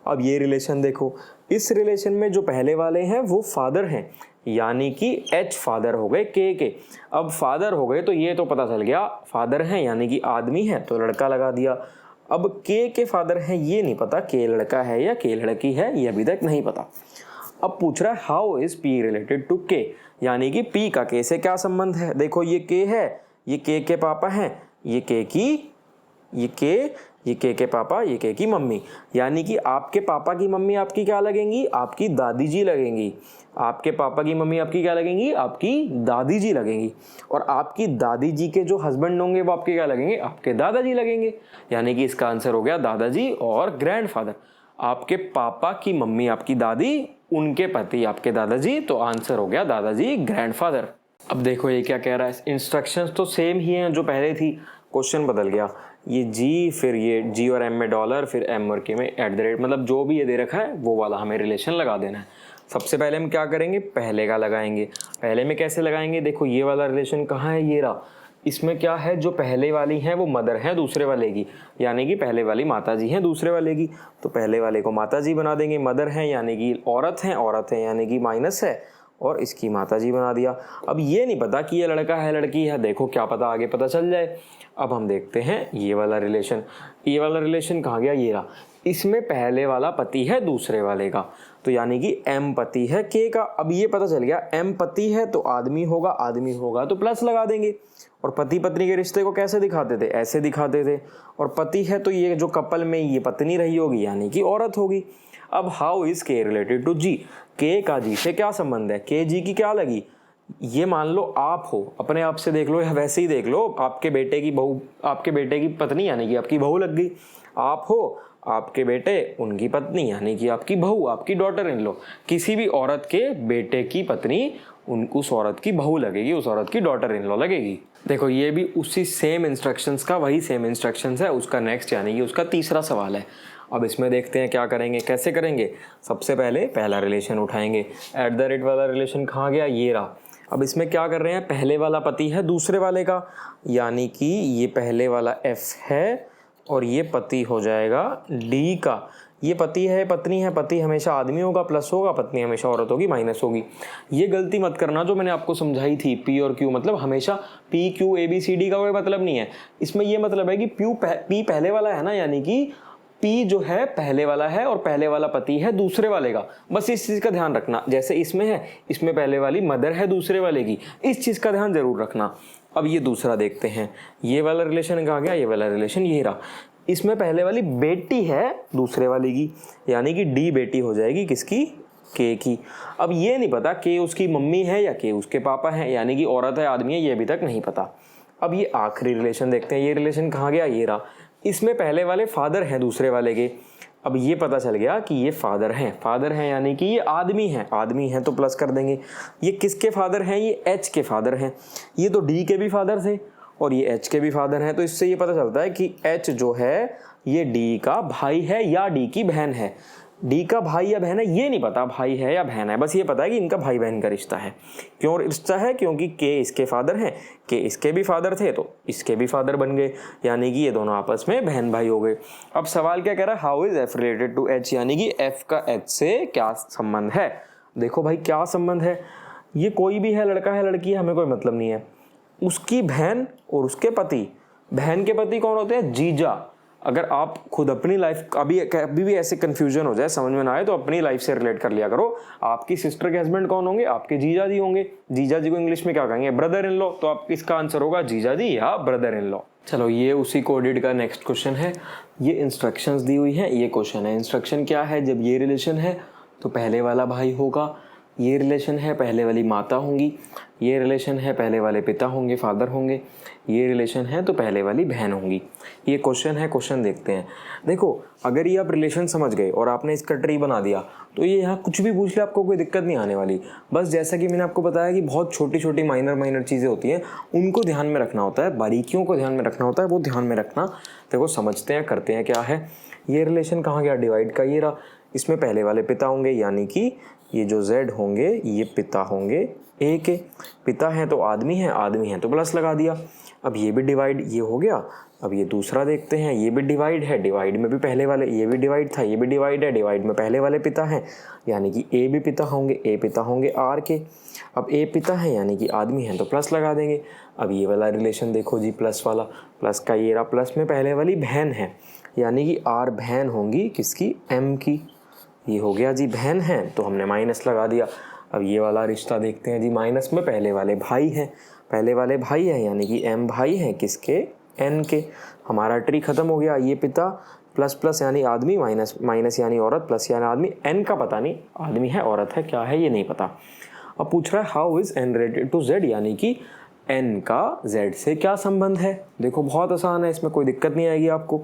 अब ये रिलेशन देखो, इस रिलेशन में जो पहले वाले हैं वो फादर हैं, यानी कि H फादर हो गए K के। अब फादर हो गए तो ये तो पता चल गया फादर हैं, यानी कि आदमी है, तो लड़का लगा दिया। अब K के फादर हैं, ये नहीं पता K लड़का है या K लड़की है, ये अभी तक नहीं पता। अब पूछ रहा है how is P related to K, यानी कि P का K से क्या संबंध है। देखो ये K है, ये K के पापा हैं, ये K के पापा, ये K की मम्मी, यानी कि आपके पापा की मम्मी आपकी क्या लगेंगी, आपकी दादी जी लगेंगी। आपके पापा की मम्मी आपकी क्या लगेंगी, आपकी दादी जी लगेंगी। और आपकी दादी जी के जो हस्बैंड होंगे वो आपके क्या लगेंगे, आपके दादाजी लगेंगे। यानी कि इसका आंसर हो गया दादाजी और ग्रैंडफादर। आपके पापा की मम्मी आपकी दादी, उनके पति आपके दादाजी, तो आंसर हो गया दादाजी, ग्रैंडफादर। अब देखो ये क्या कह रहा है, इंस्ट्रक्शंस तो सेम ही हैं जो पहले थी, क्वेश्चन बदल गया। ये G, फिर ये G और M में डॉलर, फिर M और K में @ मतलब जो भी ये दे रखा है वो वाला हमें रिलेशन लगा देना है। सबसे पहले हम क्या करेंगे, पहले का लगाएंगे। पहले में कैसे लगाएंगे, देखो ये वाला रिलेशन कहाँ है, ये रहा। इसमें क्या है, जो पहले वाली हैं वो मदर है दूसरे वाले की, यानी कि पहले वाली माता जी हैं दूसरे वाले की, तो पहले वाले को माता जी बना देंगे। मदर हैं यानी कि औरत हैं यानी कि माइनस है, और इसकी माता जी बना दिया। अब ये नहीं पता कि ये लड़का है लड़की है, देखो क्या पता आगे पता चल जाए। अब हम देखते हैं ये वाला रिलेशन। ये वाला रिलेशन कहाँ गया, ये रहा। इसमें पहले वाला पति है दूसरे वाले का, तो यानी कि M पति है K का। अब ये पता चल गया M पति है तो आदमी होगा तो प्लस लगा देंगे। और पति पत्नी के रिश्ते को कैसे दिखाते थे, ऐसे दिखाते थे। और पति है तो ये जो कपल में ये पत्नी रही होगी, यानी कि औरत होगी। अब how is K related to G, K का G से क्या संबंध है, K G की क्या लगी। ये मान लो आप हो, अपने आप से देख लो या वैसे ही देख लो, आपके बेटे की बहू, आपके बेटे की पत्नी यानी कि आपकी बहू लग गई। आप हो, आपके बेटे, उनकी पत्नी यानी कि आपकी बहू, आपकी डॉटर इन लो। किसी भी औरत के बेटे की पत्नी उस औरत की बहू लगेगी, उस औरत की डॉटर इन लॉ लगेगी। देखो ये भी उसी सेम इंस्ट्रक्शंस का वही सेम इंस्ट्रक्शंस है, उसका नेक्स्ट यानी कि उसका तीसरा सवाल है। अब इसमें देखते हैं क्या करेंगे, कैसे करेंगे। सबसे पहले पहला रिलेशन उठाएंगे, एट द रेट वाला रिलेशन कहाँ गया, ये रहा। अब इसमें क्या कर रहे हैं, पहले वाला पति है दूसरे वाले का, यानी कि ये पहले वाला F है और ये पति हो जाएगा D का। ये पति है पत्नी है, पति हमेशा आदमी होगा प्लस होगा, पत्नी हमेशा औरत होगी माइनस होगी। ये गलती मत करना जो मैंने आपको समझाई थी, P और Q मतलब हमेशा P Q A B C D का कोई मतलब नहीं है। इसमें ये मतलब है कि P पहले वाला है ना, यानी कि P जो है पहले वाला है और पहले वाला पति है दूसरे वाले का। बस इस चीज़ का ध्यान रखना, जैसे इसमें है, इसमें पहले वाली मदर है दूसरे वाले की, इस चीज़ का ध्यान जरूर रखना। अब ये दूसरा देखते हैं, ये वाला रिलेशन कहाँ गया, ये वाला रिलेशन ये रहा। इसमें पहले वाली बेटी है दूसरे वाले की, यानी कि D बेटी हो जाएगी किसकी, K की। अब ये नहीं पता K उसकी मम्मी है या K उसके पापा है, यानी कि औरत है आदमी है, ये अभी तक नहीं पता। अब ये आखिरी रिलेशन देखते हैं, ये रिलेशन कहाँ गया, ये रहा। इसमें पहले वाले फादर हैं दूसरे वाले के। अब ये पता चल गया कि ये फादर हैं यानी कि ये आदमी हैं तो प्लस कर देंगे। ये किसके फादर हैं, ये H के फादर हैं। ये तो D के भी फादर थे और ये H के भी फादर हैं, तो इससे ये पता चलता है कि H जो है ये D का भाई है या D की बहन है। D का भाई या बहन है ये नहीं पता भाई है या बहन है, बस ये पता है कि इनका भाई बहन का रिश्ता है। क्यों रिश्ता है, क्योंकि K इसके फादर हैं, K इसके भी फादर थे तो इसके भी फादर बन गए, यानी कि ये दोनों आपस में बहन भाई हो गए। अब सवाल क्या कह रहा है, how is F related to H, यानी कि F का H से क्या संबंध है। देखो भाई क्या संबंध है, ये कोई भी है, लड़का है लड़की है, हमें कोई मतलब नहीं है। उसकी बहन और उसके पति, बहन के पति कौन होते हैं, जीजा। अगर आप खुद अपनी लाइफ कभी भी ऐसे कंफ्यूजन हो जाए, समझ में ना आए, तो अपनी लाइफ से रिलेट कर लिया करो। आपकी सिस्टर के हस्बैंड कौन होंगे, आपके जीजा जी होंगे। जीजा जी को इंग्लिश में क्या कहेंगे, ब्रदर इन लॉ, तो आप इसका आंसर होगा जीजा जी या ब्रदर इन लॉ। चलो ये उसी कोडेड का नेक्स्ट क्वेश्चन है। ये इंस्ट्रक्शंस दी हुई है, ये क्वेश्चन है। इंस्ट्रक्शन क्या है, जब ये रिलेशन है तो पहले वाला भाई होगा, ये रिलेशन है पहले वाली माता होंगी, ये रिलेशन है पहले वाले पिता होंगे फादर होंगे, ये रिलेशन है तो पहले वाली बहन होंगी। ये क्वेश्चन है, क्वेश्चन देखते हैं। देखो अगर ये आप रिलेशन समझ गए और आपने इसका ट्री बना दिया तो ये यहाँ कुछ भी पूछ ले आपको कोई दिक्कत नहीं आने वाली। बस जैसा कि मैंने आपको बताया कि बहुत छोटी छोटी माइनर चीज़ें होती हैं, उनको ध्यान में रखना होता है, बारीकियों को ध्यान में रखना होता है, वो ध्यान में रखना। देखो समझते हैं, करते हैं क्या है। ये रिलेशन कहाँ गया, डिवाइड का ये रहा। इसमें पहले वाले पिता होंगे, यानी कि ये जो Z होंगे ये पिता होंगे A के। पिता हैं तो आदमी हैं तो प्लस लगा दिया। अब ये भी डिवाइड, ये हो गया। अब ये दूसरा देखते हैं, ये भी डिवाइड है, डिवाइड में भी पहले वाले, ये भी डिवाइड था, ये भी डिवाइड है, डिवाइड में पहले वाले पिता हैं, यानी कि A भी पिता होंगे, A पिता होंगे R के। अब A पिता है यानी कि आदमी हैं तो प्लस लगा देंगे। अब ये वाला रिलेशन देखो जी, प्लस वाला, प्लस का ये रहा, प्लस में पहले वाली बहन है, यानी कि R बहन होंगी किसकी, M की। ये हो गया जी, बहन है तो हमने माइनस लगा दिया। अब ये वाला रिश्ता देखते हैं जी, माइनस में पहले वाले भाई हैं, पहले वाले भाई हैं यानी कि M भाई हैं किसके, N के। हमारा ट्री खत्म हो गया। ये पिता प्लस प्लस यानी आदमी, माइनस माइनस यानी औरत, प्लस यानी आदमी। N का पता नहीं आदमी है औरत है क्या है ये नहीं पता। अब पूछ रहा है how is N related to Z, यानी कि N का Z से क्या संबंध है। देखो बहुत आसान है, इसमें कोई दिक्कत नहीं आएगी आपको।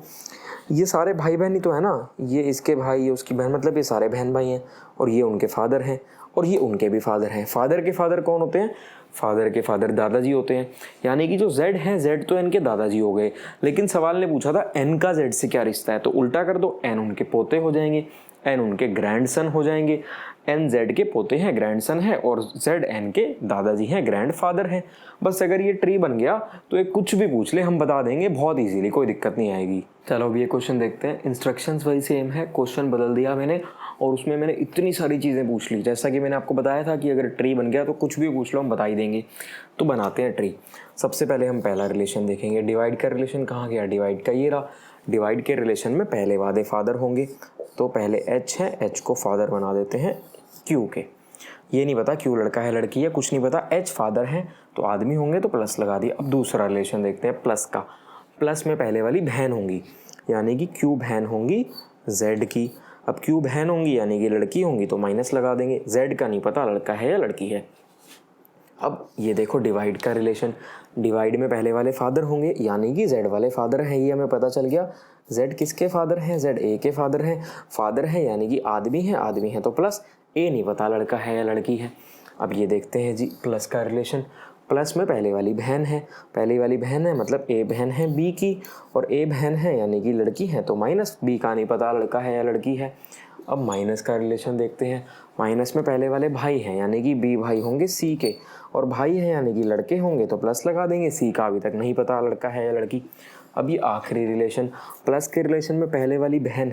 ये सारे भाई बहन ही तो है ना, ये इसके भाई, ये उसकी बहन, मतलब ये सारे बहन भाई हैं और ये उनके फादर हैं और ये उनके भी फादर हैं। फादर के फादर कौन होते हैं, फादर के फादर दादाजी होते हैं, यानी कि जो Z है, Z तो N के दादाजी हो गए। लेकिन सवाल ने पूछा था N का Z से क्या रिश्ता है, तो उल्टा कर दो, N उनके पोते हो जाएंगे, N उनके ग्रैंडसन हो जाएंगे। N Z के पोते हैं, ग्रैंडसन है, और Z N के दादाजी हैं, ग्रैंडफादर हैं। बस अगर ये ट्री बन गया तो ये कुछ भी पूछ ले हम बता देंगे बहुत इजीली, कोई दिक्कत नहीं आएगी। चलो अब ये क्वेश्चन देखते हैं। इंस्ट्रक्शंस वही सेम है, क्वेश्चन बदल दिया मैंने और उसमें मैंने इतनी सारी चीज़ें पूछ ली। जैसा कि मैंने आपको बताया था कि अगर ट्री बन गया तो कुछ भी पूछ लो हम बता ही देंगे। तो बनाते हैं ट्री। सबसे पहले हम पहला रिलेशन देखेंगे, डिवाइड का रिलेशन कहाँ गया, डिवाइड का ये रहा। डिवाइड के रिलेशन में पहले वाले फादर होंगे, तो पहले H है, H को फादर बना देते हैं Q के। ये नहीं पता Q लड़का है लड़की है, कुछ नहीं पता। H फादर हैं तो आदमी होंगे तो प्लस लगा दिया। अब दूसरा रिलेशन देखते हैं प्लस का। प्लस में पहले वाली बहन होंगी, यानी कि Q बहन होंगी Z की। अब Q बहन होंगी यानी कि लड़की होंगी तो माइनस लगा देंगे। Z का नहीं पता लड़का है या लड़की है। अब ये देखो डिवाइड का रिलेशन, डिवाइड में पहले वाले फादर होंगे यानी कि Z वाले फादर हैं, ये हमें पता चल गया। Z किसके फादर हैं, Z A के फादर हैं। फादर हैं यानी कि आदमी है तो प्लस, A नहीं पता लड़का है या लड़की है। अब ये देखते हैं जी प्लस का रिलेशन। प्लस में पहले वाली बहन है, पहली वाली बहन है मतलब ए बहन है बी की, और ए बहन है यानी कि लड़की है, तो माइनस बी का नहीं पता लड़का है या लड़की है। अब माइनस का रिलेशन देखते हैं। माइनस में पहले वाले भाई हैं यानी कि बी भाई होंगे सी के, और भाई हैं यानी कि लड़के होंगे तो प्लस लगा देंगे, सी का अभी तक नहीं पता लड़का है या लड़की। अब ये आखिरी रिलेशन, प्लस के रिलेशन में पहले वाली बहन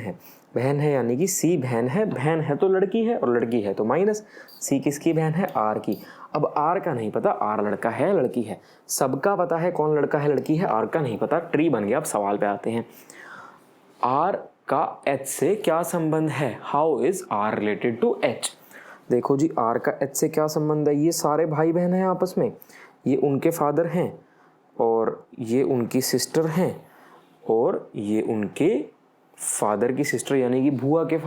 है यानी कि सी बहन है तो लड़की है, और लड़की है तो माइनस, सी किसकी बहन है, आर की। अब आर का नहीं पता आर लड़का है लड़की है, सबका पता है कौन लड़का है लड़की है, आर का नहीं पता, ट्री बन गया। अब सवाल पे आते हैं, आर का एच से क्या संबंध है, how is R related to H. देखो जी, आर का एच से क्या संबंध है, ये सारे भाई बहन हैं आपस में, ये उनके फादर हैं और ये उनकी सिस्टर हैं, और ये उनके फादर की सिस्टर यानी कि बुआ के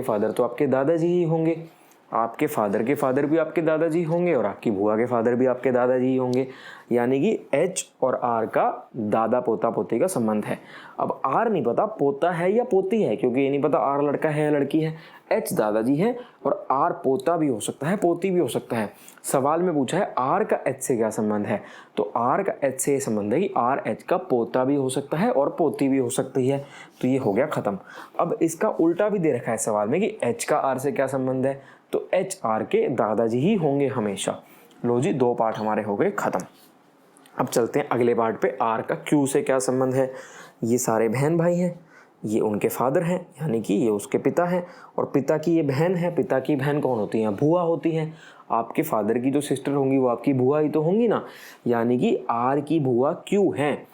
फादर तो आपके दादाजी ही होंगे, आपके फादर के फादर भी आपके दादाजी होंगे, और आपकी बुआ के फादर भी आपके दादाजी ही होंगे, यानी कि एच और आर का दादा पोता पोती का संबंध है। अब आर नहीं पता पोता है या पोती है, क्योंकि ये नहीं पता आर लड़का है या लड़की है। एच दादाजी है और आर पोता भी हो सकता है, पोती भी हो सकता है। सवाल में पूछा है आर का एच से क्या संबंध है, तो आर का एच से ये संबंध है कि आर एच का पोता भी हो सकता है और पोती भी हो सकती है, तो ये हो गया खत्म। अब इसका उल्टा भी दे रखा है सवाल में कि एच का आर से क्या संबंध है, तो एच आर के दादाजी ही होंगे हमेशा। लो जी, 2 पार्ट हमारे हो गए खत्म। अब चलते हैं अगले पार्ट पे, आर का क्यू से क्या संबंध है। ये सारे बहन भाई हैं, ये उनके फादर हैं यानी कि ये उसके पिता हैं, और पिता की ये बहन है, पिता की बहन कौन होती हैं, बुआ होती हैं। आपके फादर की जो सिस्टर होंगी वो आपकी बुआ ही तो होंगी ना, यानी कि आर की बुआ क्यू हैं।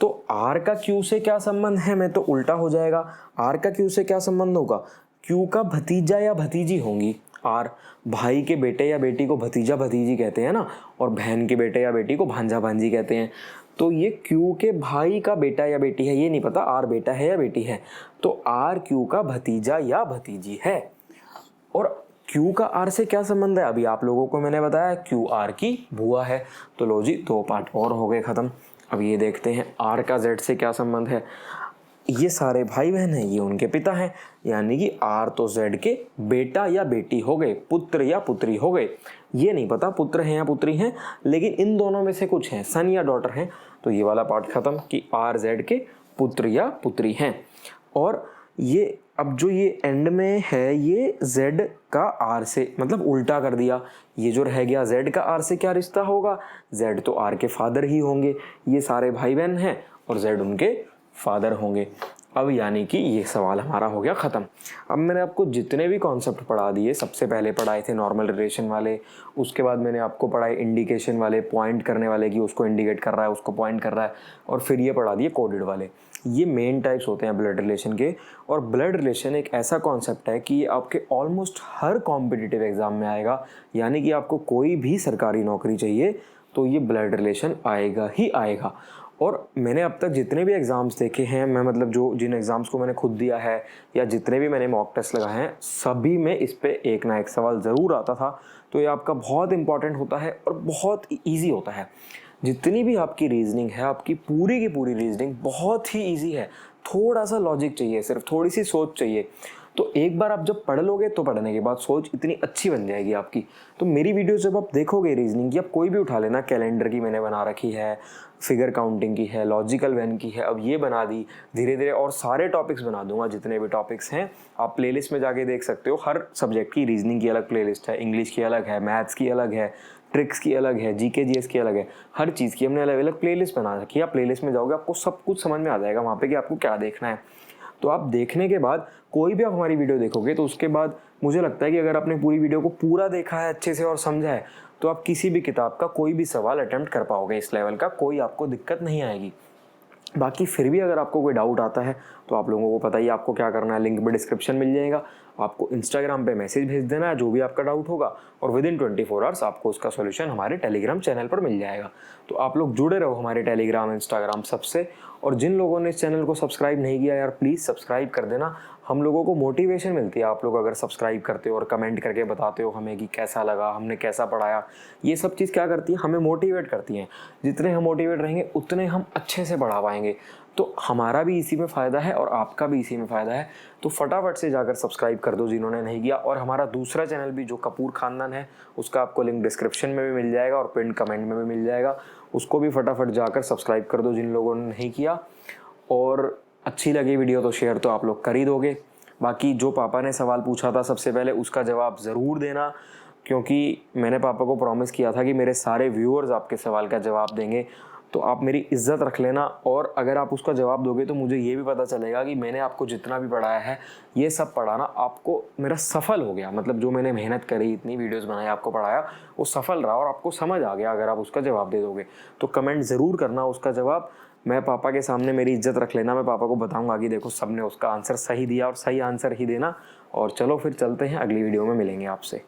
तो आर का क्यू से क्या संबंध है, मैं तो उल्टा हो जाएगा, आर का क्यू से क्या संबंध होगा, क्यू का भतीजा या भतीजी होंगी। आर भाई के बेटे या बेटी को भतीजा भतीजी कहते हैं ना, और बहन के बेटे या बेटी को भांजा भांजी कहते हैं। तो ये क्यू के भाई का बेटा या बेटी है, ये नहीं पता आर बेटा है या बेटी है, तो आर क्यू का भतीजा या भतीजी है। और क्यू का आर से क्या संबंध है, अभी आप लोगों को मैंने बताया क्यू आर की बुआ है। तो लो जी, 2 पार्ट और हो गए खत्म। अब ये देखते हैं आर का जेड से क्या संबंध है। ये सारे भाई बहन हैं, ये उनके पिता हैं, यानी कि आर तो जेड के बेटा या बेटी हो गए, पुत्र या पुत्री हो गए। ये नहीं पता पुत्र हैं या पुत्री हैं, लेकिन इन दोनों में से कुछ हैं, सन या डॉटर हैं। तो ये वाला पार्ट खत्म कि आर जेड के पुत्र या पुत्री हैं। और ये अब जो ये एंड में है, ये जेड का आर से मतलब उल्टा कर दिया। ये जो रह गया जेड का आर से क्या रिश्ता होगा, जेड तो आर के फादर ही होंगे, ये सारे भाई बहन हैं और जेड उनके फादर होंगे। अब यानी कि ये सवाल हमारा हो गया ख़त्म। अब मैंने आपको जितने भी कॉन्सेप्ट पढ़ा दिए, सबसे पहले पढ़ाए थे नॉर्मल रिलेशन वाले, उसके बाद मैंने आपको पढ़ाए इंडिकेशन वाले, पॉइंट करने वाले कि उसको इंडिकेट कर रहा है, उसको पॉइंट कर रहा है, और फिर ये पढ़ा दिए कोडेड वाले। ये मेन टाइप्स होते हैं ब्लड रिलेशन के। और ब्लड रिलेशन एक ऐसा कॉन्सेप्ट है कि ये आपके ऑलमोस्ट हर कॉम्पिटिटिव एग्जाम में आएगा, यानी कि आपको कोई भी सरकारी नौकरी चाहिए तो ये ब्लड रिलेशन आएगा ही आएगा। और मैंने अब तक जितने भी एग्ज़ाम्स देखे हैं, मैं मतलब जो जिन एग्ज़ाम्स को मैंने खुद दिया है या जितने भी मैंने मॉक टेस्ट लगाए हैं, सभी में इस पे एक ना एक सवाल ज़रूर आता था। तो ये आपका बहुत इंपॉर्टेंट होता है और बहुत ईजी होता है। जितनी भी आपकी रीजनिंग है, आपकी पूरी की पूरी रीजनिंग बहुत ही ईजी है। थोड़ा सा लॉजिक चाहिए, सिर्फ थोड़ी सी सोच चाहिए। तो एक बार आप जब पढ़ लोगे तो पढ़ने के बाद सोच इतनी अच्छी बन जाएगी आपकी। तो मेरी वीडियो जब आप देखोगे रीजनिंग की, आप कोई भी उठा लेना, कैलेंडर की मैंने बना रखी है, फिगर काउंटिंग की है, लॉजिकल वैन की है, अब ये बना दी, धीरे धीरे और सारे टॉपिक्स बना दूंगा जितने भी टॉपिक्स हैं। आप प्लेलिस्ट में जाके देख सकते हो, हर सब्जेक्ट की रीजनिंग की अलग प्लेलिस्ट है, इंग्लिश की अलग है, मैथ्स की अलग है, ट्रिक्स की अलग है, जीके जीएस की अलग है, हर चीज़ की हमने अलग अलग प्लेलिस्ट बना रखी है। आप प्लेलिस्ट में जाओगे आपको सब कुछ समझ में आ जाएगा वहाँ पे कि आपको क्या देखना है। तो आप देखने के बाद कोई भी आप हमारी वीडियो देखोगे तो उसके बाद मुझे लगता है कि अगर आपने पूरी वीडियो को पूरा देखा है अच्छे से और समझा है, तो आप किसी भी किताब का कोई भी सवाल अटेम्प्ट कर पाओगे। इस लेवल का कोई आपको दिक्कत नहीं आएगी। बाकी फिर भी अगर आपको कोई डाउट आता है तो आप लोगों को पता ही आपको क्या करना है, लिंक में डिस्क्रिप्शन मिल जाएगा। आपको इंस्टाग्राम पे मैसेज भेज देना है जो भी आपका डाउट होगा, और विद इन 24 आवर्स आपको उसका सॉल्यूशन हमारे टेलीग्राम चैनल पर मिल जाएगा। तो आप लोग जुड़े रहो हमारे टेलीग्राम इंस्टाग्राम सबसे। और जिन लोगों ने इस चैनल को सब्सक्राइब नहीं किया यार, प्लीज़ सब्सक्राइब कर देना। हम लोगों को मोटिवेशन मिलती है आप लोग अगर सब्सक्राइब करते हो और कमेंट करके बताते हो हमें कि कैसा लगा, हमने कैसा पढ़ाया। ये सब चीज़ क्या करती है, हमें मोटिवेट करती हैं। जितने हम मोटिवेट रहेंगे उतने हम अच्छे से पढ़ा पाएंगे। तो हमारा भी इसी में फ़ायदा है और आपका भी इसी में फ़ायदा है। तो फटाफट से जाकर सब्सक्राइब कर दो जिन्होंने नहीं किया। और हमारा दूसरा चैनल भी जो कपूर खानदान है, उसका आपको लिंक डिस्क्रिप्शन में भी मिल जाएगा और पिन कमेंट में भी मिल जाएगा, उसको भी फटाफट जाकर सब्सक्राइब कर दो जिन लोगों ने नहीं किया। और अच्छी लगी वीडियो तो शेयर तो आप लोग कर ही दोगे। बाकी जो पापा ने सवाल पूछा था सबसे पहले, उसका जवाब ज़रूर देना, क्योंकि मैंने पापा को प्रॉमिस किया था कि मेरे सारे व्यूअर्स आपके सवाल का जवाब देंगे। तो आप मेरी इज्जत रख लेना, और अगर आप उसका जवाब दोगे तो मुझे ये भी पता चलेगा कि मैंने आपको जितना भी पढ़ाया है, ये सब पढ़ाना आपको मेरा सफल हो गया। मतलब जो मैंने मेहनत करी, इतनी वीडियोस बनाई, आपको पढ़ाया, वो सफल रहा और आपको समझ आ गया अगर आप उसका जवाब दे दोगे। तो कमेंट ज़रूर करना उसका जवाब। मैं पापा के सामने मेरी इज्जत रख लेना, मैं पापा को बताऊंगा कि देखो सबने उसका आंसर सही दिया और सही आंसर ही देना। और चलो फिर चलते हैं, अगली वीडियो में मिलेंगे आपसे।